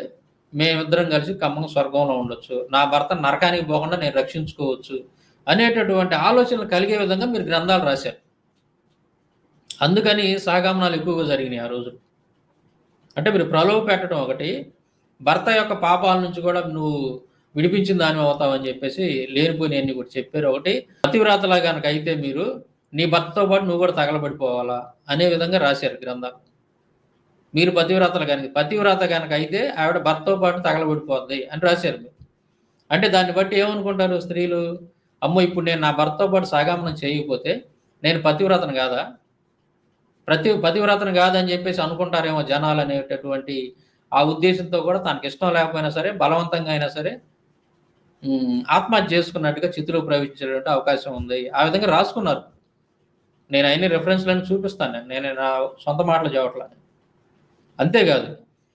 మేమిద్దరం కలిసి ఖమ్మంగా స్వర్గంలో ఉండొచ్చు, నా భర్త నరకానికి పోకుండా నేను రక్షించుకోవచ్చు అనేటటువంటి ఆలోచనలు కలిగే విధంగా మీరు గ్రంథాలు రాశారు. అందుకని సహగమనాలు ఎక్కువగా జరిగినాయి ఆ రోజు. అంటే మీరు ప్రలోభ పెట్టడం ఒకటి, భర్త యొక్క పాపాల నుంచి కూడా నువ్వు విడిపించిన దాని అవుతావని చెప్పేసి లేనిపోయినవన్నీ కూడా చెప్పారు. ఒకటి, పతివ్రతలా కనుక అయితే మీరు నీ భర్తతో పాటు నువ్వు కూడా తగలబడిపోవాలా అనే విధంగా రాశారు గ్రంథాలు. మీరు పతివ్రత కనుక అయితే ఆవిడ భర్తతో పాటు తగలబడిపోద్ది అని రాశారు మీరు. అంటే దాన్ని బట్టి ఏమనుకుంటారు స్త్రీలు, అమ్మో ఇప్పుడు నేను నా భర్తతో పాటు సహగమనం చేయకపోతే నేను పతివ్రతను కాదా, పతివ్రతను కాదని చెప్పేసి అనుకుంటారేమో జనాలు అనేటటువంటి ఆ ఉద్దేశంతో కూడా తనకి ఇష్టం లేకపోయినా సరే బలవంతంగా అయినా సరే ఆత్మహత్య చేసుకున్నట్టుగా చిత్తులో ప్రవేశించేటువంటి అవకాశం ఉంది. ఆ విధంగా రాసుకున్నారు. నేను అన్ని రెఫరెన్స్లను చూపిస్తాను. నేను నా సొంత మాటలు చెప్పట్లా. అంతేకాదు,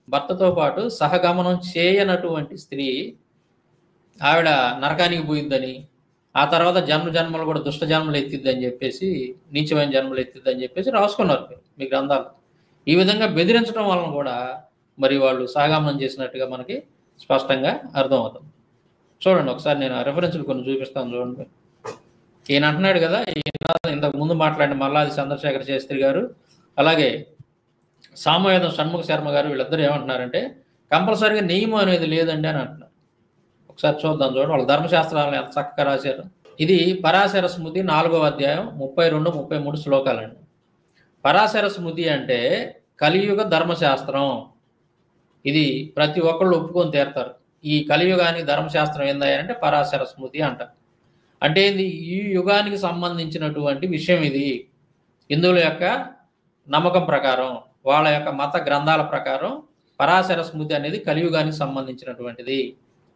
భర్తతో పాటు సహగమనం చేయనటువంటి స్త్రీ ఆవిడ నరకానికి పోయిద్దని, ఆ తర్వాత జన్మలు కూడా దుష్ట జన్మలు ఎత్తిద్దని చెప్పేసి, నీచమైన జన్మలు ఎత్తిద్దని చెప్పేసి రాసుకున్నారు మీ గ్రంథాలు. ఈ విధంగా బెదిరించడం వలన కూడా మరి వాళ్ళు సహగమనం చేసినట్టుగా మనకి స్పష్టంగా అర్థమవుతుంది. చూడండి ఒకసారి నేను రెఫరెన్స్లు కొన్ని చూపిస్తాను చూడండి. ఈయన అంటున్నాడు కదా, ఈయన ఇంతకు ముందు మాట్లాడిన మల్లాది చంద్రశేఖర శాస్త్రి గారు, అలాగే సామవేదం షణ్ముఖ శర్మ గారు, వీళ్ళిద్దరూ ఏమంటున్నారంటే కంపల్సరీగా నియమం అనేది లేదండి అని అంటున్నారు. ఒకసారి చూద్దాం చూడండి, వాళ్ళ ధర్మశాస్త్రాలను ఎంత చక్కగా రాశారు. ఇది పరాశర స్మృతి 4వ అధ్యాయం 32, 33 శ్లోకాలండి. పరాశర స్మృతి అంటే కలియుగ ధర్మశాస్త్రం. ఇది ప్రతి ఒక్కళ్ళు ఒప్పుకొని తీరుతారు. ఈ కలియుగానికి ధర్మశాస్త్రం ఏందంటే పరాశర స్మృతి అంటారు. అంటే ఈ యుగానికి సంబంధించినటువంటి విషయం ఇది. హిందువుల యొక్క నమ్మకం ప్రకారం, వాళ్ళ యొక్క మత గ్రంథాల ప్రకారం పరాశర స్మృతి అనేది కలియుగానికి సంబంధించినటువంటిది.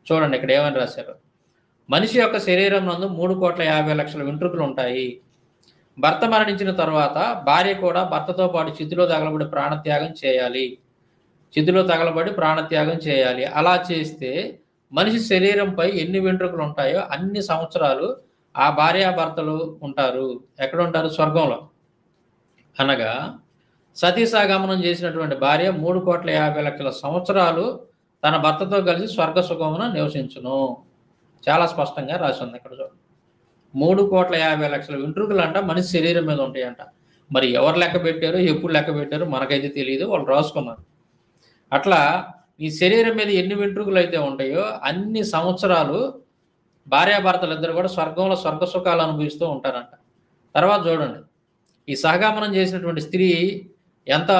చూడండి ఇక్కడ ఏమని రాశారు. మనిషి యొక్క శరీరం నందు 3,50,00,000 వెంట్రుకలు ఉంటాయి. భర్త మరణించిన తర్వాత భార్య కూడా భర్తతో పాటు చితిలో తగలబడి ప్రాణత్యాగం చేయాలి. అలా చేస్తే మనిషి శరీరంపై ఎన్ని వెంట్రుకలు ఉంటాయో అన్ని సంవత్సరాలు ఆ భార్యాభర్తలు ఉంటారు. ఎక్కడ ఉంటారు? స్వర్గంలో. అనగా సతీసాగమనం చేసినటువంటి భార్య 3,50,00,000 సంవత్సరాలు తన భర్తతో కలిసి స్వర్గ సుఖమున నివసించును. చాలా స్పష్టంగా రాసి ఉంది ఇక్కడ చూడండి. 3,50,00,000 వెంట్రుకలు అంట మనిషి శరీరం మీద ఉంటాయంట. మరి ఎవరు లెక్క పెట్టారో, ఎప్పుడు లెక్క పెట్టారో మనకైతే తెలియదు, వాళ్ళు రాసుకున్నారు. అట్లా ఈ శరీరం మీద ఎన్ని వెంట్రుకలు అయితే ఉంటాయో అన్ని సంవత్సరాలు భార్యాభర్తలు ఇద్దరు కూడా స్వర్గంలో స్వర్గ సుఖాలు అనుభవిస్తూ ఉంటారంట. తర్వాత చూడండి, ఈ సహగమనం చేసినటువంటి స్త్రీ ఎంత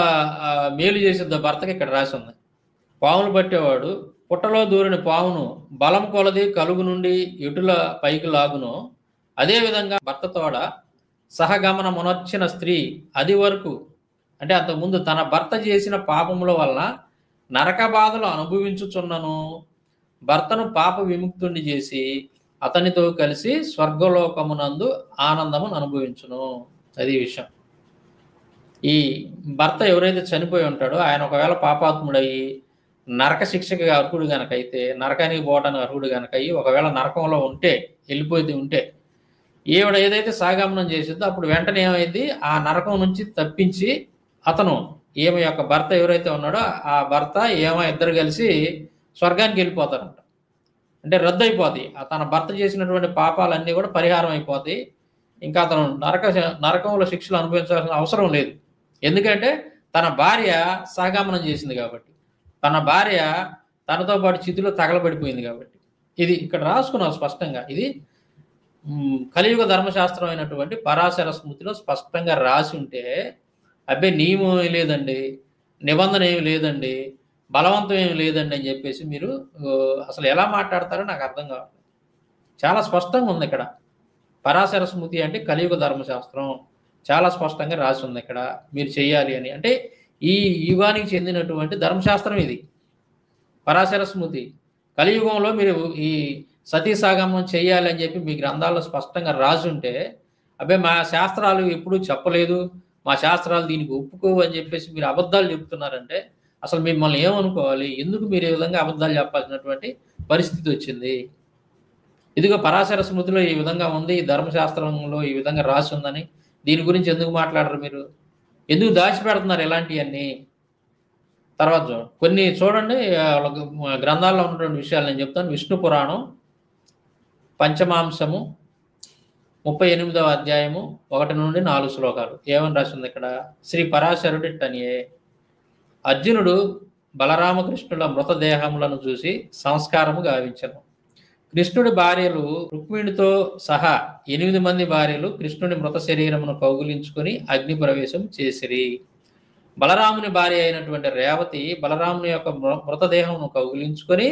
మేలు చేసిద్దో భర్తకి ఇక్కడ రాసి ఉంది. పావును పట్టేవాడు పుట్టలో దూరిన పావును బలం కొలది కలుగు నుండి ఎటుల పైకి లాగును, అదేవిధంగా భర్తతోడ సహగమనమునొచ్చిన స్త్రీ అది వరకు, అంటే అంతకుముందు తన భర్త చేసిన పాపముల వలన నరక బాధలు అనుభవించుచున్నను భర్తను పాప విముక్తుణ్ణి చేసి అతనితో కలిసి స్వర్గలోకమునందు ఆనందమును అనుభవించును. అది విషయం. ఈ భర్త ఎవరైతే చనిపోయి ఉంటాడో ఆయన ఒకవేళ పాపాత్ముడయ్యి నరక శిక్షకి అర్హుడు గనకైతే, నరకానికి పోవడానికి అర్హుడు గనకయ్యి ఒకవేళ నరకంలో వెళ్ళిపోయి ఉంటే ఈవిడ ఏదైతే సాగమనం చేసిందో అప్పుడు వెంటనే ఏమైంది, ఆ నరకం నుంచి తప్పించి అతను ఈమె యొక్క భర్త ఎవరైతే ఉన్నాడో ఆ భర్త ఇద్దరు కలిసి స్వర్గానికి వెళ్ళిపోతారంట. అంటే రద్దు అయిపోతాయి. తన భర్త చేసినటువంటి పాపాలన్నీ కూడా పరిహారం అయిపోతాయి. ఇంకా అతను నరకంలో శిక్షలు అనుభవించాల్సిన అవసరం లేదు. ఎందుకంటే తన భార్య సహగమనం చేసింది కాబట్టి, తన భార్య తనతో పాటు చితిలో తగలబడిపోయింది కాబట్టి. ఇది ఇక్కడ రాసుకున్నాం స్పష్టంగా. ఇది కలియుగ ధర్మశాస్త్రం అయినటువంటి పరాశర స్మృతిలో స్పష్టంగా రాసి ఉంటే అబ్బే నియమం ఏమి లేదండి, నిబంధన ఏమి లేదండి, బలవంతం ఏమి లేదండి అని చెప్పేసి మీరు అసలు ఎలా మాట్లాడతారో నాకు అర్థం కావాలి. చాలా స్పష్టంగా ఉంది ఇక్కడ. పరాశర స్మృతి అంటే కలియుగ ధర్మశాస్త్రం చాలా స్పష్టంగా రాసి ఉంది ఇక్కడ. మీరు చెయ్యాలి అని, అంటే ఈ యుగానికి చెందినటువంటి ధర్మశాస్త్రం ఇది పరాశర స్మృతి. కలియుగంలో మీరు ఈ సతీసాగమనం చేయాలి అని చెప్పి మీ గ్రంథాల్లో స్పష్టంగా రాసి ఉంటే అబ్బే మా శాస్త్రాలు ఎప్పుడూ చెప్పలేదు, మా శాస్త్రాలు దీనికి ఒప్పుకోవు అని చెప్పేసి మీరు అబద్ధాలు చెప్తున్నారంటే అసలు మిమ్మల్ని ఏమనుకోవాలి? ఎందుకు మీరు ఈ విధంగా అబద్ధాలు చెప్పాల్సినటువంటి పరిస్థితి వచ్చింది? ఇదిగో పరాశర స్మృతిలో ఈ విధంగా ఉంది, ఈ ధర్మశాస్త్రంలో ఈ విధంగా రాసి ఉందని దీని గురించి ఎందుకు మాట్లాడరు? మీరు ఎందుకు దాచిపెడుతున్నారు ఇలాంటివన్నీ? తర్వాత కొన్ని చూడండి, గ్రంథాల్లో ఉన్నటువంటి విషయాలు నేను చెప్తాను. విష్ణు పురాణం పంచమాంశము 38వ అధ్యాయము 1 నుండి 4 శ్లోకాలు ఏమని రాసింది ఇక్కడ. శ్రీ పరాశరుడిట్టనియే అర్జునుడు బలరామకృష్ణుల మృతదేహములను చూసి సంస్కారము గావించను. కృష్ణుడి భార్యలు రుక్మిణితో సహా 8 మంది భార్యలు కృష్ణుడి మృత శరీరమును కౌగులించుకొని అగ్ని ప్రవేశం చేసిరి. బలరాముని భార్య అయినటువంటి రేవతి బలరాముని యొక్క మృతదేహమును కౌగులించుకొని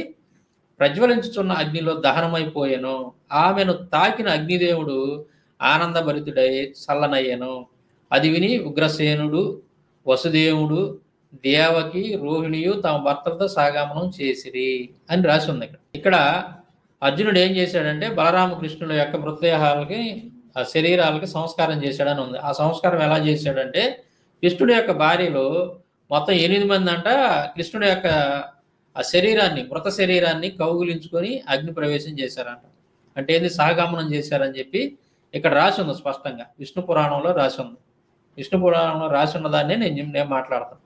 ప్రజ్వలించుచున్న అగ్నిలో దహనమైపోయాను. ఆమెను తాకిన అగ్నిదేవుడు ఆనందభరితుడై చల్లనయ్యను. అది విని ఉగ్రసేనుడు, వసుదేవుడు, దేవకి రోహిణియు తమ భర్తలతో సహగమనం చేసిరి అని రాసి ఉంది. ఇక్కడ అర్జునుడు ఏం చేశాడంటే బలరామకృష్ణుల యొక్క మృతదేహాలకి ఆ శరీరాలకి సంస్కారం చేశాడని ఉంది. ఆ సంస్కారం ఎలా చేశాడంటే కృష్ణుడి యొక్క భార్యలో మొత్తం 8 మంది అంట కృష్ణుడి యొక్క ఆ శరీరాన్ని మృత శరీరాన్ని కౌగులించుకొని అగ్ని ప్రవేశం చేశారంట. అంటే ఏంది సహగమనం చేశారని చెప్పి ఇక్కడ రాసి ఉంది స్పష్టంగా. విష్ణు పురాణంలో రాసి ఉంది. విష్ణు పురాణంలో రాసి ఉన్న దాన్నే నేను మాట్లాడతాను.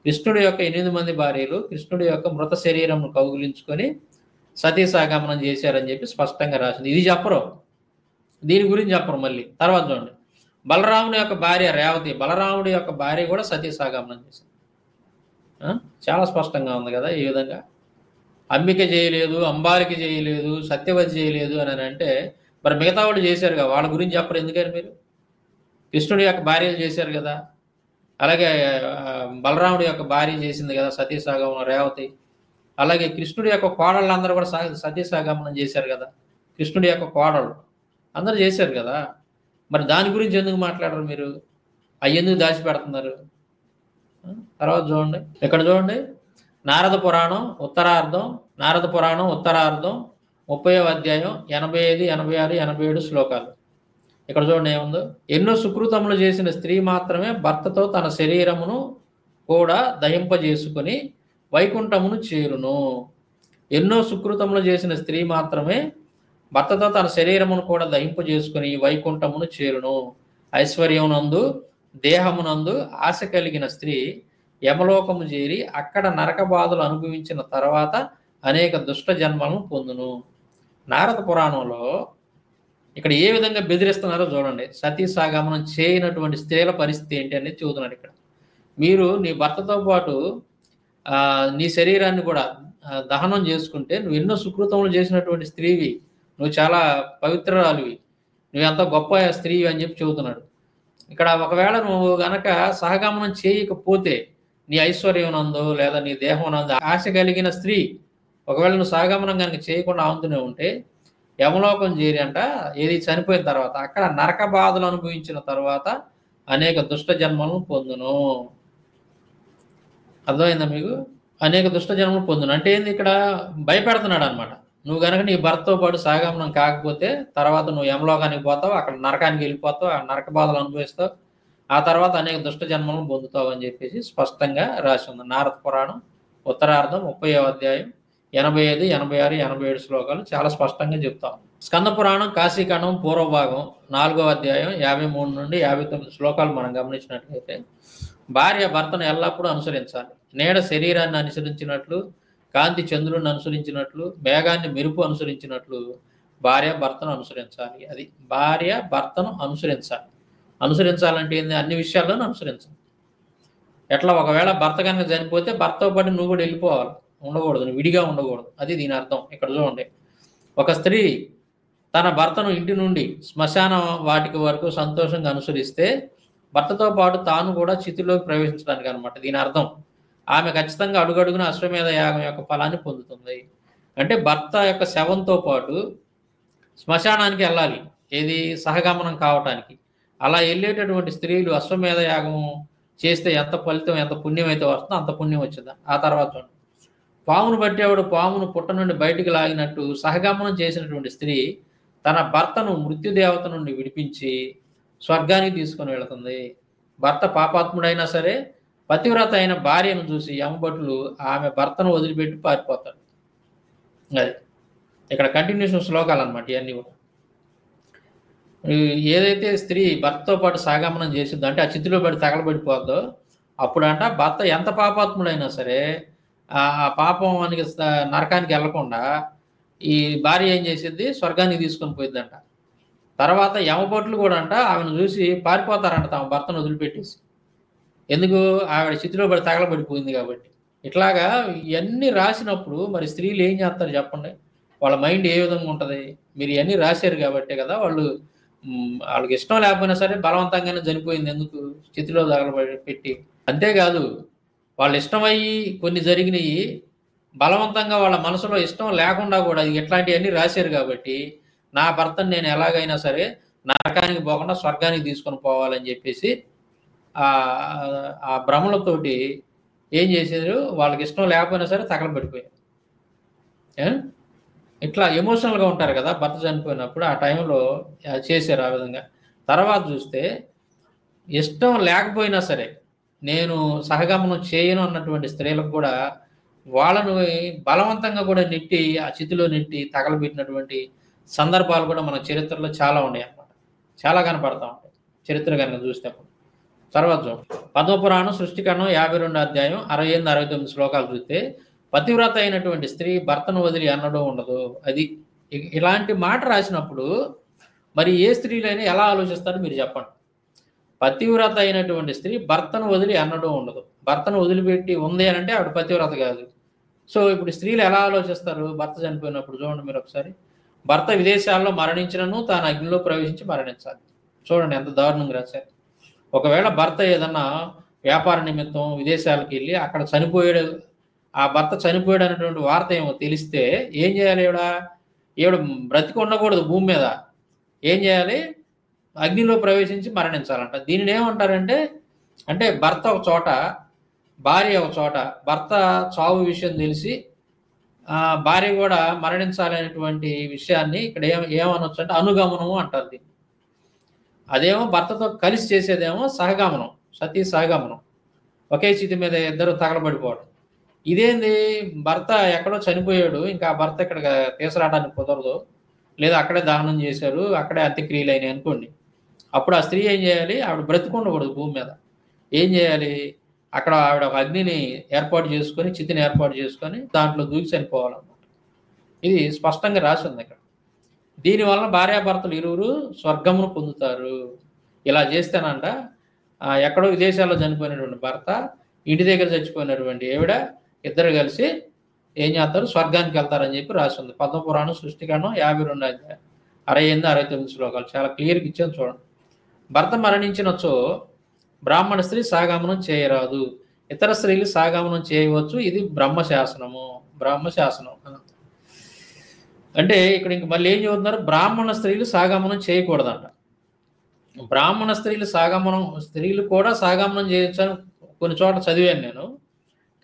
కృష్ణుడి యొక్క 8 మంది భార్యలు కృష్ణుడి యొక్క మృత శరీరం కౌగులించుకొని సతీ సహగమనం చేశారని చెప్పి స్పష్టంగా రాసింది. ఇది చెప్పరు, దీని గురించి చెప్పరు. మళ్ళీ తర్వాత చూడండి, బలరాముడి యొక్క భార్య రేవతి, బలరాముడి యొక్క భార్య కూడా సతీ సహగమనం చేశారు. చాలా స్పష్టంగా ఉంది కదా. ఈ విధంగా అంబిక చేయలేదు, అంబాలిక చేయలేదు, సత్యవతి చేయలేదు అని అంటే మరి మిగతా వాళ్ళు చేశారు కదా, వాళ్ళ గురించి చెప్పరు ఎందుకని మీరు? కృష్ణుడి యొక్క భార్యలు చేశారు కదా, అలాగే బలరాముడి యొక్క భార్య చేసింది కదా సతీ సహగమనం రేవతి. అలాగే కృష్ణుడి యొక్క కోడళ్ళందరూ కూడా సతీ సహగమనం చేశారు కదా, కృష్ణుడి యొక్క కోడళ్ళు అందరూ చేశారు కదా. మరి దాని గురించి ఎందుకు మాట్లాడరు మీరు? అవి ఎందుకు దాచిపెడుతున్నారు? తర్వాత చూడండి, ఇక్కడ చూడండి, నారద పురాణం ఉత్తరార్ధం 30వ అధ్యాయం 85, 86, 87 శ్లోకాలు. ఇక్కడ చూడండి ఏముందో, ఎన్నో సుకృతములు చేసిన స్త్రీ మాత్రమే భర్తతో తన శరీరమును కూడా దహింపజేసుకొని వైకుంఠమును చేరును. ఎన్నో సుకృతములు చేసిన స్త్రీ మాత్రమే భర్తతో తన శరీరమును కూడా దహింపజేసుకుని వైకుంఠమును చేరును. ఐశ్వర్యమునందు దేహమునందు ఆశ కలిగిన స్త్రీ యమలోకము చేరి అక్కడ నరక బాధలు అనుభవించిన తర్వాత అనేక దుష్ట జన్మలను పొందును. నారద పురాణంలో ఇక్కడ ఏ విధంగా బెదిరిస్తున్నారో చూడండి. సతీ సహగమనం చేయనటువంటి స్త్రీల పరిస్థితి ఏంటి అనేది చూస్తున్నాడు ఇక్కడ. మీరు నీ భర్తతో పాటు నీ శరీరాన్ని కూడా దహనం చేసుకుంటే నువ్వు ఎన్నో సుకృతములు చేసినటువంటి స్త్రీవి, నువ్వు చాలా పవిత్రాలువి, నువ్వు ఎంత గొప్ప స్త్రీవి అని చెప్పి చెబుతున్నాడు ఇక్కడ. ఒకవేళ నువ్వు గనక సహగమనం చేయకపోతే నీ ఐశ్వర్యం నందు లేదా నీ దేహం నందు ఆశ కలిగిన స్త్రీ ఒకవేళ నువ్వు సహగమనం కనుక చేయకుండా ఆగుతూనే ఉంటే యమలోకం చేరి అంట ఏది చనిపోయిన తర్వాత అక్కడ నరక బాధలు అనుభవించిన తర్వాత అనేక దుష్ట జన్మలను పొందును. అర్థమైందా మీకు? అనేక దుష్ట జన్మలు పొందును అంటే ఏంది? ఇక్కడ భయపెడుతున్నాడు అనమాట. నువ్వు కనుక నీ భర్తతో పాటు సహగమనం కాకపోతే తర్వాత నువ్వు యమలోకానికి పోతావు, అక్కడ నరకానికి వెళ్ళిపోతావు, ఆ నరక బాధలు అనుభవిస్తావు, ఆ తర్వాత అనేక దుష్ట జన్మలను పొందుతావు అని చెప్పేసి స్పష్టంగా రాసి ఉంది. నారద పురాణం ఉత్తరార్ధం 30వ అధ్యాయం 85, 86, 87 శ్లోకాలు చాలా స్పష్టంగా చెప్తాం. స్కంద పురాణం కాశీఖండం పూర్వభాగం 4వ అధ్యాయం 53 నుండి 59 శ్లోకాలు మనం గమనించినట్లయితే, భార్య భర్తను ఎల్లప్పుడూ అనుసరించాలి. నీడ శరీరాన్ని అనుసరించినట్లు, కాంతి చంద్రుడిని అనుసరించినట్లు, మేఘాన్ని మెరుపు అనుసరించినట్లు భార్య భర్తను అనుసరించాలి. అది భార్య భర్తను అనుసరించాలి. అనుసరించాలంటే ఏంది? అన్ని విషయాల్లోనూ అనుసరించాలి. ఎట్లా ఒకవేళ భర్త కనుక చనిపోతే భర్తతో పాటు నువ్వు కూడా వెళ్ళిపోవాలి, ఉండకూడదు, నువ్వు విడిగా ఉండకూడదు. అది దీని అర్థం. ఇక్కడ చూడండి, ఒక స్త్రీ తన భర్తను ఇంటి నుండి శ్మశాన వాటిక వరకు సంతోషంగా అనుసరిస్తే భర్తతో పాటు తాను కూడా చితిలోకి ప్రవేశించడానికి అనమాట దీని అర్థం. ఆమె ఖచ్చితంగా అడుగడుగున అశ్వమేధ యాగం యొక్క ఫలాన్ని పొందుతుంది. అంటే భర్త యొక్క శవంతో పాటు శ్మశానానికి వెళ్ళాలి, ఏది సహగమనం కావటానికి. అలా వెళ్ళేటటువంటి స్త్రీలు అశ్వమేధ యాగం చేస్తే ఎంత ఫలితం, ఎంత పుణ్యం అయితే వస్తుందో అంత పుణ్యం వచ్చిందా. ఆ తర్వాత పామును పట్టేవాడు పామును పుట్ట నుండి బయటికి లాగినట్టు సహగమనం చేసినటువంటి స్త్రీ తన భర్తను మృత్యుదేవత నుండి విడిపించి స్వర్గానికి తీసుకొని వెళుతుంది. భర్త పాపాత్ముడైనా సరే పతివ్రత అయిన భార్యను చూసి యమభటులు ఆమె భర్తను వదిలిపెట్టి పారిపోతాడు. అది ఇక్కడ కంటిన్యూషన్ శ్లోకాలు అనమాట ఇవన్నీ కూడా. ఏదైతే స్త్రీ భర్తతో పాటు సహగమనం చేసిందో అంటే ఆ చితిలో పడి తగలబడిపోద్దో అప్పుడంట భర్త ఎంత పాపాత్ముడైనా సరే ఆ పాపానికి నరకానికి వెళ్లకుండా ఈ భార్య ఏం చేసిద్ది? స్వర్గానికి తీసుకొని పోయిద్దంట. తర్వాత యమభటులు కూడా అంట ఆమెను చూసి పారిపోతారంట తమ భర్తను వదిలిపెట్టేసి. ఎందుకు? ఆవిడ చితిలో పడి తగలబడిపోయింది కాబట్టి. ఇట్లాగా ఇవన్నీ రాసినప్పుడు మరి స్త్రీలు ఏం చేస్తారు చెప్పండి? వాళ్ళ మైండ్ ఏ విధంగా ఉంటుంది? మీరు ఇవన్నీ రాశారు కాబట్టే కదా వాళ్ళకి ఇష్టం లేకపోయినా సరే బలవంతంగానే చనిపోయింది. ఎందుకు? చితిలో తగలబెట్టి. అంతేకాదు వాళ్ళు ఇష్టమయ్యి కొన్ని జరిగినాయి, బలవంతంగా వాళ్ళ మనసులో ఇష్టం లేకుండా కూడా ఇట్లాంటివన్నీ రాశారు కాబట్టి నా భర్తను నేను ఎలాగైనా సరే నరకానికి పోకుండా స్వర్గానికి తీసుకొని పోవాలని చెప్పేసి ఆ భ్రమలతోటి ఏం చేశారు, వాళ్ళకి ఇష్టం లేకపోయినా సరే తగలబెట్టిపోయారు. ఇట్లా ఎమోషనల్గా ఉంటారు కదా భర్త చనిపోయినప్పుడు, ఆ టైంలో చేశారు ఆ విధంగా. తర్వాత చూస్తే ఇష్టం లేకపోయినా సరే నేను సహగమనం చేయను అన్నటువంటి స్త్రీలకు కూడా వాళ్ళను బలవంతంగా కూడా నెట్టి ఆ చితిలో నెట్టి తగలబెట్టినటువంటి సందర్భాలు కూడా మన చరిత్రలో చాలా ఉన్నాయి అన్నమాట. చాలా కనపడతా ఉంటాయి చరిత్ర కనుక చూసినప్పుడు. తర్వాత పద్మపురాణం సృష్టికరణం 52 అధ్యాయం 68, 69 శ్లోకాలు చూస్తే పతివ్రత అయినటువంటి స్త్రీ భర్తను వదిలి అన్నడూ ఉండదు. అది ఇలాంటి మాట రాసినప్పుడు మరి ఏ స్త్రీలైనా ఎలా ఆలోచిస్తారో మీరు చెప్పండి. పతివ్రత అయినటువంటి స్త్రీ భర్తను వదిలి అన్నడూ ఉండదు. భర్తను వదిలిపెట్టి ఉంది అని అంటే ఆవిడ పతివ్రత కాదు. సో ఇప్పుడు స్త్రీలు ఎలా ఆలోచిస్తారు భర్త చనిపోయినప్పుడు? చూడండి మీరు ఒకసారి. భర్త విదేశాల్లో మరణించినను తాను అగ్నిలో ప్రవేశించి మరణించాలి. చూడండి ఎంత దారుణంగా రాశారు. ఒకవేళ భర్త ఏదన్నా వ్యాపార నిమిత్తం విదేశాలకు వెళ్ళి అక్కడ చనిపోయాడు, ఆ భర్త చనిపోయాడు అనేటువంటి వార్త ఏమో తెలిస్తే ఏం చేయాలి? ఈవిడ బ్రతికి ఉండకూడదు భూమి మీద. ఏం చేయాలి? అగ్నిలో ప్రవేశించి మరణించాలంట. దీనిని ఏమంటారంటే, అంటే భర్త ఒక చోట, భార్య ఒక చోట, భర్త చావు విషయం తెలిసి భార్య కూడా మరణించాలనేటువంటి విషయాన్ని ఇక్కడ ఏమనొచ్చు అంటే అనుగమనము అంటారు దీన్ని. అదేమో భర్తతో కలిసి చేసేదేమో సహగమనం, సతీ సహగమనం. ఒకే చితి మీద ఇద్దరు తగలబడిపోవడం. ఇదేంది, భర్త ఎక్కడో చనిపోయాడు, ఇంకా భర్త ఇక్కడ తీసుకురావడానికి కుదరదు, లేదా అక్కడే దహనం చేశారు, అక్కడే అంత్యక్రియలు అయినాయి అనుకోండి. అప్పుడు ఆ స్త్రీ ఏం చేయాలి? ఆవిడ బ్రతికుండకూడదు భూమి మీద. ఏం చేయాలి? అక్కడ ఆవిడ ఒక అగ్నిని ఏర్పాటు చేసుకొని, చితిని ఏర్పాటు చేసుకొని దాంట్లో దూకి చనిపోవాలన్నమాట. ఇది స్పష్టంగా రాసి ఉంది ఇక్కడ. దీనివల్ల భార్యాభర్తలు ఇరువురు స్వర్గమును పొందుతారు. ఇలా చేస్తేనంట ఎక్కడో విదేశాల్లో చనిపోయినటువంటి భర్త, ఇంటి దగ్గర చచ్చిపోయినటువంటి ఈవిడ ఇద్దరు కలిసి ఏం చేస్తారు? స్వర్గానికి వెళ్తారని చెప్పి రాసి ఉంది. పద్మపురాణం సృష్టికరణం 52 అధ్యాయం 68, 69 శ్లోకాలు చాలా క్లియర్గా ఇచ్చాను చూడండి. భర్త మరణించినచో బ్రాహ్మణ స్త్రీ సాగమనం చేయరాదు, ఇతర స్త్రీలు సాగమనం చేయవచ్చు. ఇది బ్రహ్మశాసనము. బ్రహ్మశాసనం అంటే ఇక్కడ ఇంక మళ్ళీ ఏం చెబుతున్నారు? బ్రాహ్మణ స్త్రీలు సాగమనం చేయకూడదంట. బ్రాహ్మణ స్త్రీలు కూడా సాగమనం చేయొచ్చు అని కొన్ని చోట్ల చదివాను నేను.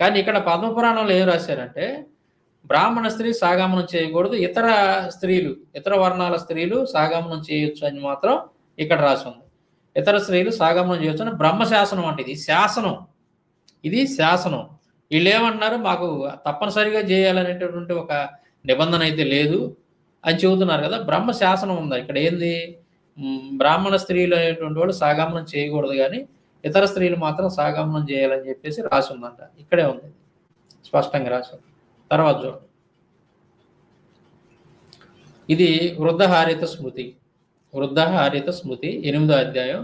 కానీ ఇక్కడ పద్మపురాణంలో ఏం రాశారంటే, బ్రాహ్మణ స్త్రీ సాగమనం చేయకూడదు, ఇతర వర్ణాల స్త్రీలు సాగమనం చేయొచ్చు అని మాత్రం ఇక్కడ రాసి ఉంది. ఇతర స్త్రీలు సాగమనం చేయొచ్చు అని బ్రహ్మశాసనం అంటే ఇది శాసనం. వీళ్ళు ఏమంటున్నారు? మాకు తప్పనిసరిగా చేయాలనేటటువంటి ఒక నిబంధన అయితే లేదు అని చెబుతున్నారు కదా. బ్రహ్మశాసనం ఉందా ఇక్కడ? ఏంది? బ్రాహ్మణ స్త్రీలు అనేటువంటి వాళ్ళు సాగమనం చేయకూడదు, కానీ ఇతర స్త్రీలు మాత్రం సాగమనం చేయాలని చెప్పేసి రాసి ఉందంట. ఇక్కడే ఉంది, స్పష్టంగా రాసి ఉంది. తర్వాత చూడండి, ఇది వృద్ధహారిత స్మృతి 8వ అధ్యాయం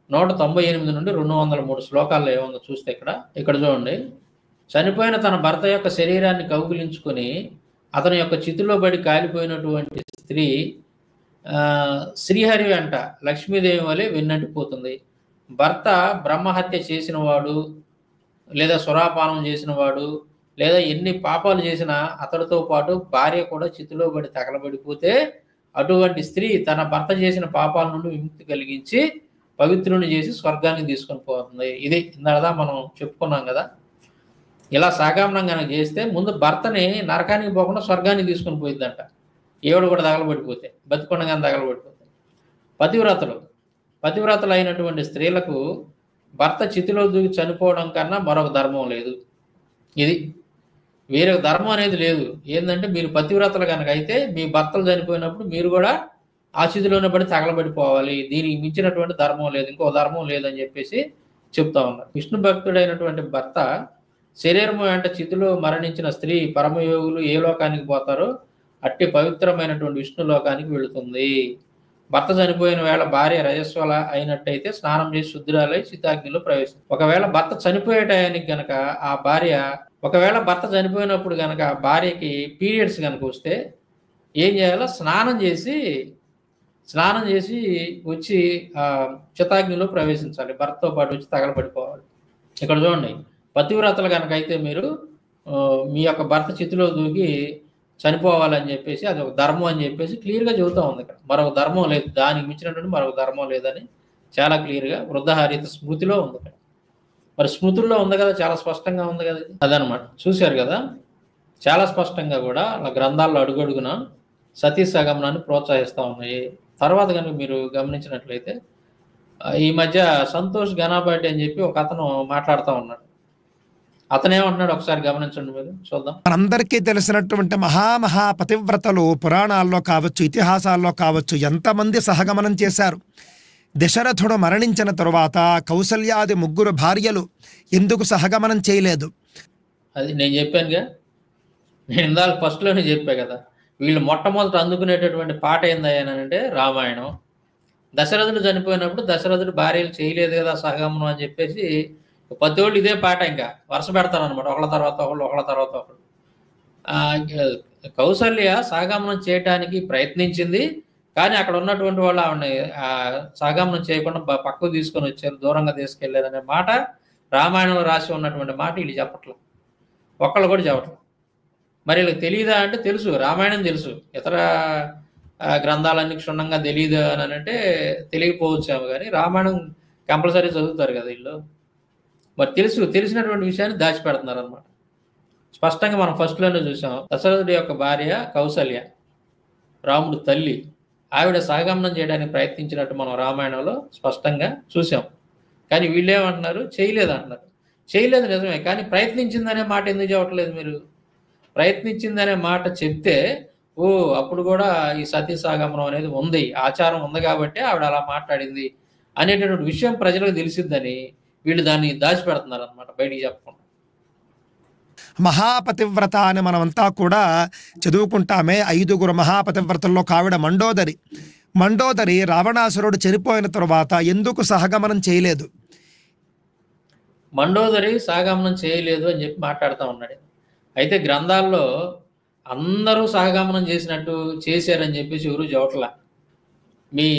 198 నుండి 203 శ్లోకాల్లో ఏముందో చూస్తే ఇక్కడ చూడండి. చనిపోయిన తన భర్త యొక్క శరీరాన్ని కౌగిలించుకొని అతని యొక్క చితిలో పడి కాలిపోయినటువంటి స్త్రీ శ్రీహరి వెంట లక్ష్మీదేవి వలె వెన్నట్టిపోతుంది. భర్త బ్రహ్మహత్య చేసిన వాడు, లేదా సురాపానం చేసిన వాడు, లేదా ఎన్ని పాపాలు చేసినా అతడితో పాటు భార్య కూడా చితిలో పడి తగలబడిపోతే అటువంటి స్త్రీ తన భర్త చేసిన పాపాల నుండి విముక్తి కలిగించి పవిత్రుని చేసి స్వర్గానికి తీసుకొని పోతుంది. ఇది ఇందాక మనం చెప్పుకున్నాం కదా. ఇలా సాగమనం కనుక చేస్తే ముందు భర్తని నరకానికి పోకుండా స్వర్గానికి తీసుకొని పోయిద్దంట. ఏడు కూడా తగలబడిపోతే, బతికొండగానే తగలబడిపోతే. పతివ్రతలు అయినటువంటి స్త్రీలకు భర్త చితిలో దూకి చనిపోవడం కన్నా మరొక ధర్మం లేదు. ఇది వేరే ధర్మం అనేది లేదు. ఏంటంటే మీరు పతివ్రతలు కనుక అయితే మీ భర్తలు చనిపోయినప్పుడు మీరు కూడా ఆ చితిలోనే పడి తగలబడిపోవాలి. దీనికి మించినటువంటి ధర్మం లేదు, ఇంకో ధర్మం లేదని చెప్పేసి చెప్తా ఉన్నారు. విష్ణు భక్తుడైనటువంటి భర్త శరీరము వెంట చితిలో మరణించిన స్త్రీ పరమయోగులు ఏ లోకానికి పోతారో అట్టి పవిత్రమైనటువంటి విష్ణు లోకానికి వెళుతుంది. భర్త చనిపోయిన వేళ భార్య రజస్వల అయినట్టయితే స్నానం చేసి శుద్ధురాలై చితాగ్నిలో ప్రవేశిస్తుంది. ఒకవేళ భర్త చనిపోయే టయానికి గనక భర్త చనిపోయినప్పుడు గనక భార్యకి పీరియడ్స్ కనుక వస్తే ఏం చేయాలో? స్నానం చేసి వచ్చి చితాగ్నిలో ప్రవేశించాలి. భర్తతో పాటు వచ్చి తగలబడిపోవాలి. ఇక్కడ చూడండి, పతివ్రతలు కనుక అయితే మీరు మీ యొక్క భర్త చితిలో దూకి చనిపోవాలని చెప్పేసి అది ఒక ధర్మం అని చెప్పేసి క్లియర్గా చెబుతా ఉంది. ఇక్కడ మరొక ధర్మం లేదు, దానికి మించినటువంటి మరొక ధర్మం లేదని చాలా క్లియర్గా వృద్ధహారిత స్మృతిలో ఉంది. ఇక్కడ మరి స్మృతుల్లో ఉంది కదా, చాలా స్పష్టంగా ఉంది కదా. అదనమాట, చూశారు కదా, చాలా స్పష్టంగా కూడా గ్రంథాల్లో అడుగడుగున సతీ సహగమనాన్ని ప్రోత్సహిస్తూ ఉన్నాయి. తర్వాత కనుక మీరు గమనించినట్లయితే ఈ మధ్య సంతోష్ ఘనాపాటి అని చెప్పి ఒక అతను మాట్లాడుతూ ఉన్నాడు. అతనేమంటున్నాడు ఒకసారి గమనించండి, మీరు చూద్దాం. మనందరికీ తెలిసినటువంటి మహామహా పతివ్రతలు పురాణాల్లో కావచ్చు, ఇతిహాసాల్లో కావచ్చు ఎంతమంది సహగమనం చేశారు. దశరథుడు మరణించిన తరువాత కౌసల్యాది 3 భార్యలు ఎందుకు సహగమనం చేయలేదు? అది నేను చెప్పానుగా, నేను ఇందాక ఫస్ట్లోనే చెప్పా కదా, వీళ్ళు మొట్టమొదట అందుకునేటటువంటి పాట ఏందయ్యానంటే రామాయణం. దశరథుడు చనిపోయినప్పుడు దశరథుడు భార్యలు చేయలేదు కదా సహగమనం అని చెప్పేసి పద్దోళ్ళు ఇదే పాట ఇంకా వరుస పెడతారనమాట, ఒకళ్ళ తర్వాత ఒకళ్ళు. కౌసల్య సహగమనం చేయటానికి ప్రయత్నించింది, కానీ అక్కడ ఉన్నటువంటి వాళ్ళు ఆవిడని సహగమనం చేయకుండా పక్కకు తీసుకొని వచ్చారు, దూరంగా తీసుకెళ్లారు అనే మాట రామాయణంలో రాసి ఉన్నటువంటి మాట వీళ్ళు చెప్పట్లేదు, ఒక్కళ్ళు కూడా చెప్పట్లేదు. మరి వీళ్ళకి తెలియదా అంటే తెలుసు, రామాయణం తెలుసు, ఇతర గ్రంథాలన్నీ క్షుణ్ణంగా తెలియదు అని అంటే తెలియకపోవచ్చాము, కానీ రామాయణం కంపల్సరీ చదువుతారు కదా వీళ్ళు. మరి తెలిసినటువంటి విషయాన్ని దాచిపెడుతున్నారు అనమాట. స్పష్టంగా మనం ఫస్ట్లోనే చూసాం, దశరథుడి యొక్క భార్య కౌసల్య, రాముడు తల్లి, ఆవిడ సహగమనం చేయడానికి ప్రయత్నించినట్టు మనం రామాయణంలో స్పష్టంగా చూసాం. కానీ వీళ్ళు ఏమంటున్నారు, చేయలేదు అంటున్నారు. చేయలేదు నిజమే, కానీ ప్రయత్నించిందనే మాట ఎందుకు చెప్పట్లేదు మీరు? ప్రయత్నించిందనే మాట చెప్తే అప్పుడు కూడా ఈ సతీ సహగమనం అనేది ఉంది, ఆచారం ఉంది కాబట్టి ఆవిడ అలా మాట్లాడింది అనేటటువంటి విషయం ప్రజలకు తెలిసిద్దని వీళ్ళు దాన్ని దాచిపెడుతున్నారు అనమాట, బయటికి చెప్పకుండా. మహాపతివ్రత అని మనమంతా కూడా చదువుకుంటామే. 5 మహాపతివ్రతల్లో కావిడ మండోదరి రావణాసురుడు చనిపోయిన తరువాత ఎందుకు సహగమనం చేయలేదు? మండోదరి సహగమనం చేయలేదు అని చెప్పి మాట్లాడుతూ ఉన్నాడు. అయితే గ్రంథాల్లో అందరూ సహగమనం చేశారని చెప్పేసి ఎవరు చెప్పట్లా. మీ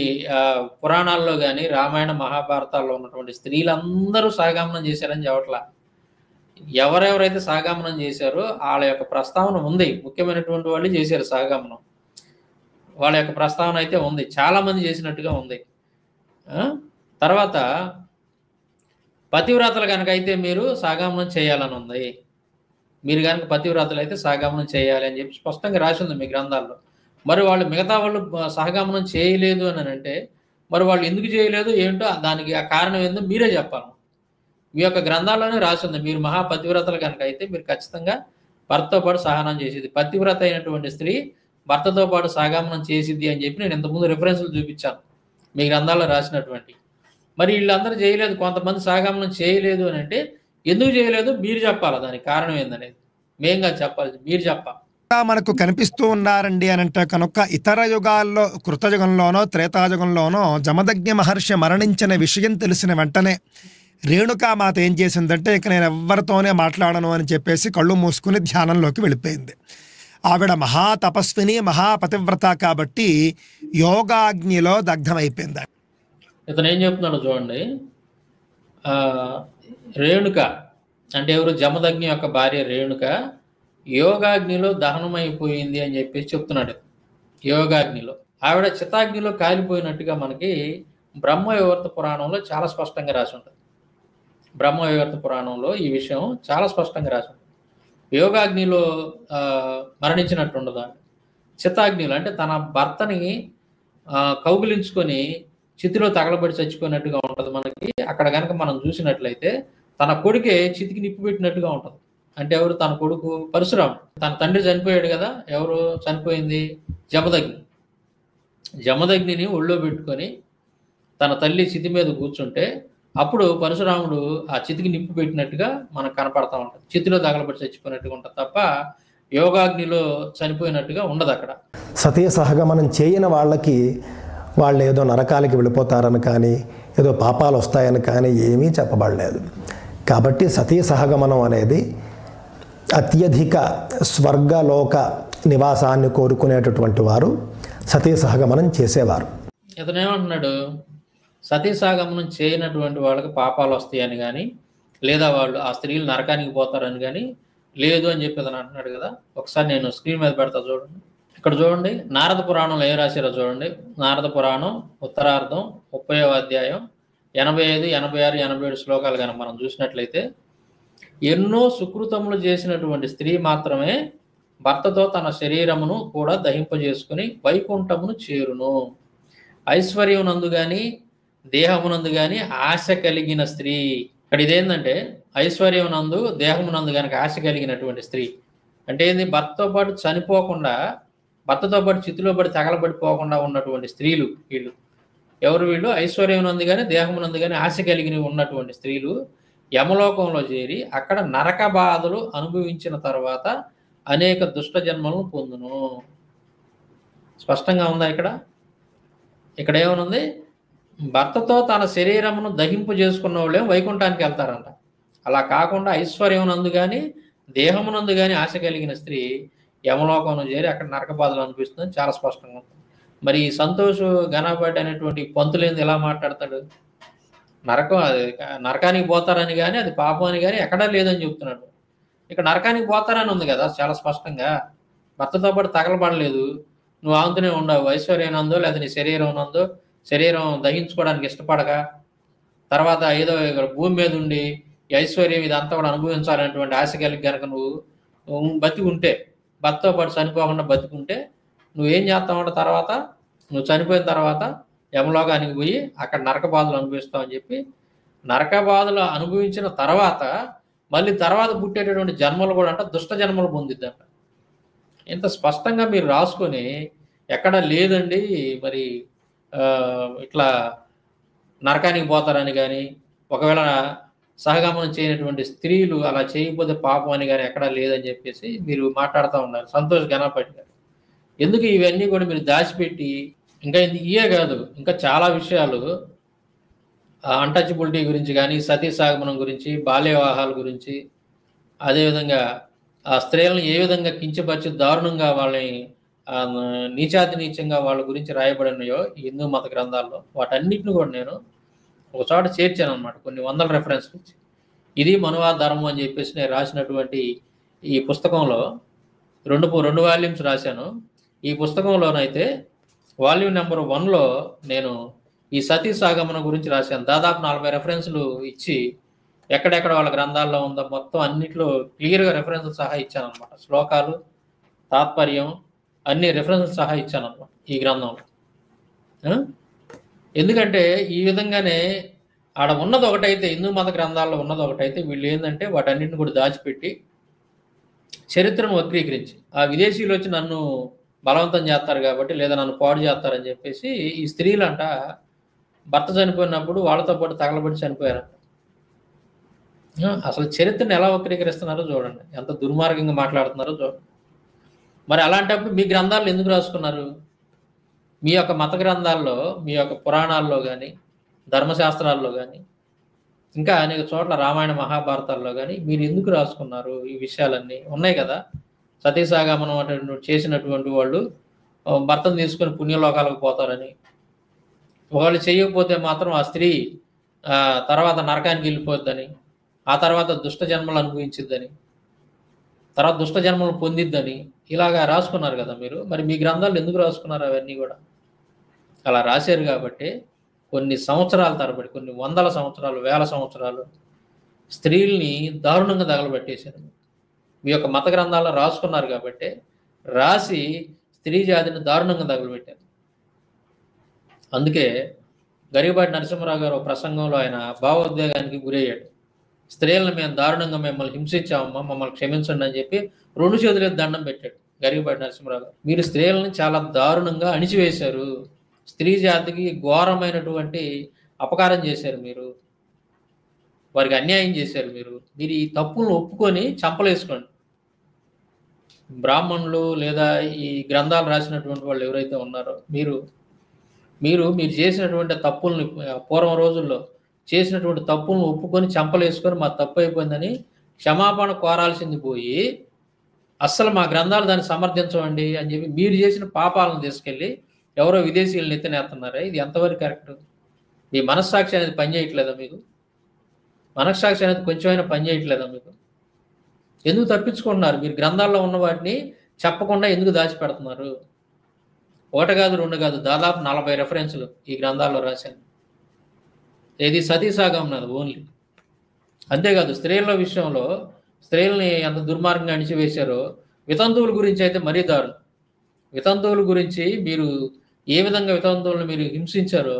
పురాణాల్లో కానీ రామాయణ మహాభారతాల్లో ఉన్నటువంటి స్త్రీలందరూ సహగమనం చేశారని చెప్పట్లా. ఎవరెవరైతే సహగమనం చేశారో వాళ్ళ యొక్క ప్రస్తావన ఉంది, ముఖ్యమైనటువంటి వాళ్ళు చేశారు సహగమనం, వాళ్ళ యొక్క ప్రస్తావన అయితే ఉంది, చాలామంది చేసినట్టుగా ఉంది. తర్వాత పతివ్రతలు కనుక అయితే మీరు సహగమనం చేయాలని ఉంది, మీరు కనుక పతివ్రతలు అయితే సహగమనం చేయాలి అని చెప్పి స్పష్టంగా రాసి ఉంది మీ గ్రంథాల్లో. మరి వాళ్ళు మిగతా వాళ్ళు సహగమనం చేయలేదు అని అంటే మరి వాళ్ళు ఎందుకు చేయలేదు ఏంటో దానికి ఆ కారణం ఏందో మీరే చెప్పాలి. మీ యొక్క గ్రంథాల్లోనే రాసి ఉంది, మీరు మహాపతివ్రతలు కనుక అయితే మీరు ఖచ్చితంగా భర్తతో పాటు సహనం చేసేది, పతివ్రత అయినటువంటి స్త్రీ భర్తతో పాటు సహగమనం చేసిద్ది అని చెప్పి నేను ఇంతకుముందు రిఫరెన్స్లు చూపించాను మీ గ్రంథాల్లో రాసినటువంటి. మరి వీళ్ళందరూ చేయలేదు, కొంతమంది సహగమనం చేయలేదు అని అంటే ఎందుకు చేయలేదు మీరు చెప్పాలి, దానికి కారణం ఏందనేది మేంగా చెప్పాలి, మీరు చెప్పాలి. మనకు కనిపిస్తూ ఉన్నారండి అని అంటే కనుక ఇతర యుగాల్లో కృతయుగంలోనో త్రేతాయుగంలోనో జమదగ్ని మహర్షి మరణించిన విషయం తెలిసిన వెంటనే రేణుకామాత ఏం చేసిందంటే ఇక నేను ఎవరితోనే మాట్లాడను అని చెప్పేసి కళ్ళు మూసుకుని ధ్యానంలోకి వెళ్ళిపోయింది. ఆవిడ మహాతపస్విని మహాపతివ్రత కాబట్టి యోగాగ్నిలో దగ్ధమైపోయింది. ఇతను ఏం చెప్తున్నాడు చూడండి, రేణుక అంటే ఎవరు, జమదగ్ని యొక్క భార్య రేణుక యోగాగ్నిలో దహనమైపోయింది అని చెప్పేసి చెప్తున్నాడు. యోగాగ్నిలో ఆవిడ చితాగ్నిలో కాలిపోయినట్టుగా మనకి బ్రహ్మవైవర్త పురాణంలో చాలా స్పష్టంగా రాసి ఉంటుంది. బ్రహ్మవైవర్త పురాణంలో ఈ విషయం చాలా స్పష్టంగా రాసి ఉంటుంది. యోగాగ్నిలో మరణించినట్టు ఉండదు, చితాగ్నిలో అంటే తన భర్తని కౌగిలించుకొని చితిలో తగలబడి చచ్చిపోయినట్టుగా ఉంటుంది మనకి. అక్కడ కనుక మనం చూసినట్లయితే తన కొడుకే చితికి నిప్పు పెట్టినట్టుగా ఉంటుంది. అంటే ఎవరు, తన కొడుకు పరశురాముడు, తన తండ్రి చనిపోయాడు కదా, ఎవరు చనిపోయింది, జమదగ్నిని ఒళ్ళో పెట్టుకొని తన తల్లి చితి మీద కూర్చుంటే అప్పుడు పరశురాముడు ఆ చితికి నిప్పు పెట్టినట్టుగా మనకు కనపడతా ఉంటుంది, చితిలో తగలబడి చచ్చిపోయినట్టుగా ఉంటుంది తప్ప యోగాగ్నిలో చనిపోయినట్టుగా ఉండదు. అక్కడ సతీ సహగమనం చేయని వాళ్ళకి వాళ్ళు ఏదో నరకాలకి వెళ్ళిపోతారని కానీ ఏదో పాపాలు వస్తాయని కానీ ఏమీ చెప్పబడలేదు. కాబట్టి సతీ సహగమనం అనేది అత్యధిక స్వర్గలోక నివాసాన్ని కోరుకునేటటువంటి వారు సతీ సహగమనం చేసేవారు. ఇతనేమంటున్నాడు, సతీ సహగమనం చేయనటువంటి వాళ్ళకి పాపాలు వస్తాయని కానీ లేదా వాళ్ళు ఆ స్త్రీలు నరకానికి పోతారని కానీ లేదు అని చెప్పి అతను అంటున్నాడు కదా. ఒకసారి నేను స్క్రీన్ మీద పెడతా చూడండి. ఇక్కడ చూడండి, నారద పురాణంలో ఏం రాశారో చూడండి. నారద పురాణం ఉత్తరార్థం 30వ అధ్యాయం 85, 86, 87 శ్లోకాలు కనుక మనం చూసినట్లయితే, ఎన్నో సుకృతములు చేసినటువంటి స్త్రీ మాత్రమే భర్తతో తన శరీరమును కూడా దహింపజేసుకుని వైకుంఠమును చేరును. ఐశ్వర్యమునందు గాని దేహమునందు గాని ఆశ కలిగిన స్త్రీ. ఇక్కడ ఇదేంటంటే ఐశ్వర్యమునందు దేహమునందు కనుక ఆశ కలిగినటువంటి స్త్రీ అంటే ఏంది? భర్తతో పాటు చనిపోకుండా, భర్తతో పాటు చితిలో పడి తగలబడిపోకుండా ఉన్నటువంటి స్త్రీలు వీళ్ళు. ఎవరు వీళ్ళు? ఐశ్వర్యమునందు కానీ దేహమునందు కానీ ఆశ కలిగి ఉన్నటువంటి స్త్రీలు యమలోకంలో చేరి అక్కడ నరక బాధలు అనుభవించిన తర్వాత అనేక దుష్ట జన్మలను పొందును. స్పష్టంగా ఉందా? ఇక్కడ ఏమనుంది? భర్తతో తన శరీరమును దహింపు చేసుకున్న వాళ్ళేమో వైకుంఠానికి వెళ్తారంట. అలా కాకుండా ఐశ్వర్యమునందు కానీ దేహమునందు కానీ ఆశ కలిగిన స్త్రీ యమలోకంలో చేరి అక్కడ నరక బాధలు అనిపిస్తుంది. చాలా స్పష్టంగా ఉంటుంది. మరి ఈ సంతోష్ ఘనపాటి అనేటువంటి పంతులేంది ఎలా మాట్లాడతాడు? నరకానికి పోతారని కానీ అది పాపం అని కానీ ఎక్కడా లేదని చెప్తున్నాడు. ఇక్కడ నరకానికి పోతారని ఉంది కదా చాలా స్పష్టంగా. భర్తతో పాటు తగలబడలేదు, నువ్వు ఆంతనే ఉండవు. ఐశ్వర్యనందో లేదా నీ శరీరం దహించుకోవడానికి ఇష్టపడక, తర్వాత ఏదో భూమి మీద ఉండి ఈ ఐశ్వర్యం ఇదంతా కూడా అనుభవించాలనేటువంటి ఆశ కలిగి కనుక నువ్వు బతికి ఉంటే, భర్తతో పాటు చనిపోకుండా బతికుంటే నువ్వేం చేస్తావంటే తర్వాత నువ్వు చనిపోయిన తర్వాత యమలోకానికి పోయి అక్కడ నరక బాధలు అనుభవిస్తావు అని చెప్పి, నరక బాధలు అనుభవించిన తర్వాత మళ్ళీ తర్వాత పుట్టేటటువంటి జన్మలు కూడా అంట దుష్ట జన్మలు పొందిద్దంట. ఇంత స్పష్టంగా మీరు రాసుకొని ఎక్కడ లేదండి మరి ఇట్లా నరకానికి పోతారని కానీ, ఒకవేళ సహగమనం చేయనటువంటి స్త్రీలు అలా చేయకపోతే పాపం అని కానీ ఎక్కడా లేదని చెప్పేసి మీరు మాట్లాడుతూ ఉన్నారు సంతోష్ ఘనపాటి గారు. ఎందుకు ఇవన్నీ కూడా మీరు దాచిపెట్టి, ఇంకా ఇయే కాదు ఇంకా చాలా విషయాలు అన్టచబిలిటీ గురించి కానీ, సతీ సాగమనం గురించి, బాల్య వివాహాల గురించి, అదేవిధంగా ఆ స్త్రీలను ఏ విధంగా కించపరిచి దారుణంగా వాళ్ళని నీచంగా వాళ్ళ గురించి రాయబడినాయో ఈ హిందూ మత గ్రంథాల్లో, వాటన్నిటిని కూడా నేను ఒక చోట చేర్చాను అనమాట. కొన్ని వందల రెఫరెన్స్లు ఇచ్చి ఇది మనువాద ధర్మం అని చెప్పేసి నేను రాసినటువంటి ఈ పుస్తకంలో రెండు వాల్యూమ్స్ రాశాను. ఈ పుస్తకంలోనైతే వాల్యూమ్ నెంబర్ 1లో నేను ఈ సతీ సాగమనం గురించి రాశాను. దాదాపు 40 రెఫరెన్స్లు ఇచ్చి ఎక్కడెక్కడ వాళ్ళ గ్రంథాల్లో ఉందో మొత్తం అన్నిట్లో క్లియర్గా రెఫరెన్స్లు సహా ఇచ్చాను అనమాట. శ్లోకాలు, తాత్పర్యం అన్ని రెఫరెన్స్లు సహా ఇచ్చాను అనమాట ఈ గ్రంథంలో. ఎందుకంటే ఈ విధంగానే ఆడ ఉన్నది ఒకటైతే, హిందూ మత గ్రంథాల్లో ఉన్నది ఒకటైతే, వీళ్ళు ఏంటంటే వాటన్నిటిని కూడా దాచిపెట్టి చరిత్రను వక్రీకరించి ఆ విదేశీయులు వచ్చి నన్ను బలవంతం చేస్తారు కాబట్టి, లేదా నన్ను పాడు చేస్తారని చెప్పేసి ఈ స్త్రీలంట భర్త చనిపోయినప్పుడు వాళ్ళతో పాటు తగలబడి చనిపోయారంట. అసలు చరిత్రను ఎలా వక్రీకరిస్తున్నారో చూడండి, ఎంత దుర్మార్గంగా మాట్లాడుతున్నారో చూడండి. మరి అలాంటప్పుడు మీ గ్రంథాలు ఎందుకు రాసుకున్నారు? మీ యొక్క మత గ్రంథాల్లో, మీ యొక్క పురాణాల్లో కానీ, ధర్మశాస్త్రాల్లో కానీ, ఇంకా అనేక చోట్ల రామాయణ మహాభారతాల్లో కానీ మీరు ఎందుకు రాసుకున్నారు? ఈ విషయాలన్నీ ఉన్నాయి కదా. సతీసాగమనం అంటే చేసినటువంటి వాళ్ళు భర్తను తీసుకొని పుణ్యలోకాలకు పోతారని, వాళ్ళు చేయకపోతే మాత్రం ఆ స్త్రీ తర్వాత నరకానికి వెళ్ళిపోద్దని, ఆ తర్వాత దుష్ట జన్మలు అనుభవించిద్దని, తర్వాత దుష్ట జన్మలు పొందిద్దని ఇలాగా రాసుకున్నారు కదా మీరు. మరి మీ గ్రంథాలు ఎందుకు రాసుకున్నారు? అవన్నీ కూడా అలా రాశారు కాబట్టి కొన్ని సంవత్సరాల తరబడి, కొన్ని వందల సంవత్సరాలు, వేల సంవత్సరాలు స్త్రీల్ని దారుణంగా తగలబెట్టేశారు. మీ యొక్క మత గ్రంథాల్లో రాసుకున్నారు కాబట్టి రాసి స్త్రీ జాతిని దారుణంగా తగలబెట్టారు. అందుకే గరికపాటి నరసింహరావు గారు ప్రసంగంలో ఆయన భావోద్వేగానికి గురయ్యాడు. స్త్రీలను మేము దారుణంగా మిమ్మల్ని హింసించామమ్మా, మమ్మల్ని క్షమించండి అని చెప్పి 2 చేతులెత్తి దండం పెట్టాడు గరికపాటి నరసింహరావు గారు. మీరు స్త్రీలను చాలా దారుణంగా అణిచివేశారు, స్త్రీ జాతికి ఘోరమైనటువంటి అపకారం చేశారు, మీరు వారికి అన్యాయం చేశారు. మీరు ఈ తప్పులను ఒప్పుకొని చంపలేసుకోండి. బ్రాహ్మణులు లేదా ఈ గ్రంథాలు రాసినటువంటి వాళ్ళు ఎవరైతే ఉన్నారో మీరు చేసినటువంటి తప్పుల్ని, పూర్వం రోజుల్లో చేసినటువంటి తప్పులను ఒప్పుకొని చంపలేసుకొని మా తప్పు అయిపోయిందని క్షమాపణ కోరాల్సింది పోయి, అస్సలు మా గ్రంథాలు దాన్ని సమర్థించవండి అని చెప్పి మీరు చేసిన పాపాలను తీసుకెళ్ళి ఎవరో విదేశీయులను ఎత్తినేస్తున్నారా? ఇది ఎంతవరకు కరెక్ట్? మీ మనస్సాక్షి అనేది పనిచేయట్లేదా మీకు? మనస్సాక్షి అనేది కొంచెమైనా పనిచేయట్లేదా మీకు? ఎందుకు తప్పించుకుంటున్నారు? మీరు గ్రంథాల్లో ఉన్న వాటిని చెప్పకుండా ఎందుకు దాచిపెడుతున్నారు? 1 కాదు 2 కాదు, దాదాపు 40 రెఫరెన్స్లు ఈ గ్రంథాల్లో రాశాను. ఏది సతీసాగమనం ఓన్లీ. అంతేకాదు స్త్రీల విషయంలో స్త్రీలని ఎంత దుర్మార్గంగా అణిచివేశారో వితంతువుల గురించి అయితే మరీ దారుణం. వితంతువుల గురించి మీరు ఏ విధంగా వితంతువులను మీరు హింసించారో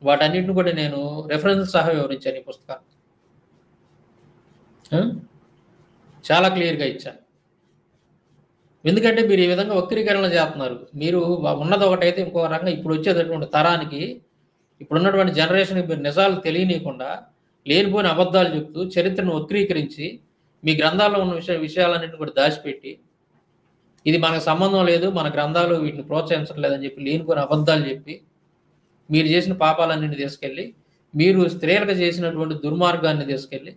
వాటన్నిటిని కూడా నేను రెఫరెన్స్ సహా వివరించాను ఈ పుస్తకాలు. చాలా క్లియర్గా ఇచ్చాను. ఎందుకంటే మీరు ఈ విధంగా వక్రీకరణ చేస్తున్నారు. మీరు ఉన్నది ఒకటైతే ఇంకో రకంగా ఇప్పుడు వచ్చేటటువంటి తరానికి, ఇప్పుడున్నటువంటి జనరేషన్కి మీరు నిజాలు తెలియనీయకుండా లేనిపోయిన అబద్ధాలు చెప్తూ చరిత్రను వక్రీకరించి మీ గ్రంథాల్లో ఉన్న విషయాలన్నింటిని కూడా దాచిపెట్టి ఇది మనకు సంబంధం లేదు, మన గ్రంథాలు వీటిని ప్రోత్సహించట్లేదని చెప్పి లేనిపోయిన అబద్ధాలు చెప్పి మీరు చేసిన పాపాలన్నింటినీ తీసుకెళ్ళి, మీరు స్త్రీలకు చేసినటువంటి దుర్మార్గాన్ని తీసుకెళ్ళి,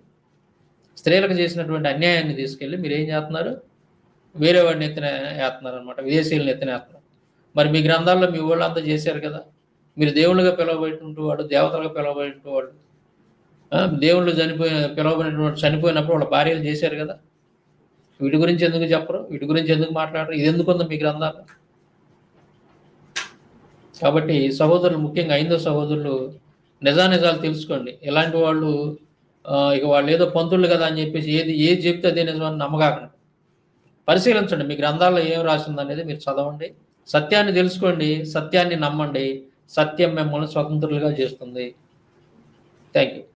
స్త్రీలకు చేసినటువంటి అన్యాయాన్ని తీసుకెళ్ళి మీరు ఏం చేస్తున్నారు? వేరే వాడిని ఎత్తిన వేస్తున్నారు అనమాట, విదేశీయులను ఎత్తిన వేస్తున్నారు. మరి మీ గ్రంథాల్లో మీ వాళ్ళంతా చేశారు కదా. మీరు దేవుళ్ళుగా పిలవబెట్టుంటేవాడు, దేవతలుగా పిలవబెట్టినవాడు, దేవుళ్ళు చనిపోయినప్పుడు వాళ్ళ భార్యలు చేశారు కదా. వీటి గురించి ఎందుకు చెప్పరు? వీటి గురించి ఎందుకు మాట్లాడరు? ఇది ఎందుకుందో మీ గ్రంథాలు? కాబట్టి సహోదరులు, ముఖ్యంగా ఐదో సహోదరులు నిజాలు తెలుసుకోండి. ఇలాంటి వాళ్ళు ఇక వాళ్ళు ఏదో పంతులు కదా అని చెప్పేసి ఏది చెప్తే అదే నిజమని నమ్మకాకండి. పరిశీలించండి, మీ గ్రంథాల్లో ఏం రాసింది అనేది మీరు చదవండి, సత్యాన్ని తెలుసుకోండి, సత్యాన్ని నమ్మండి. సత్యం మిమ్మల్ని స్వతంత్రులుగా చేస్తుంది. Thank you.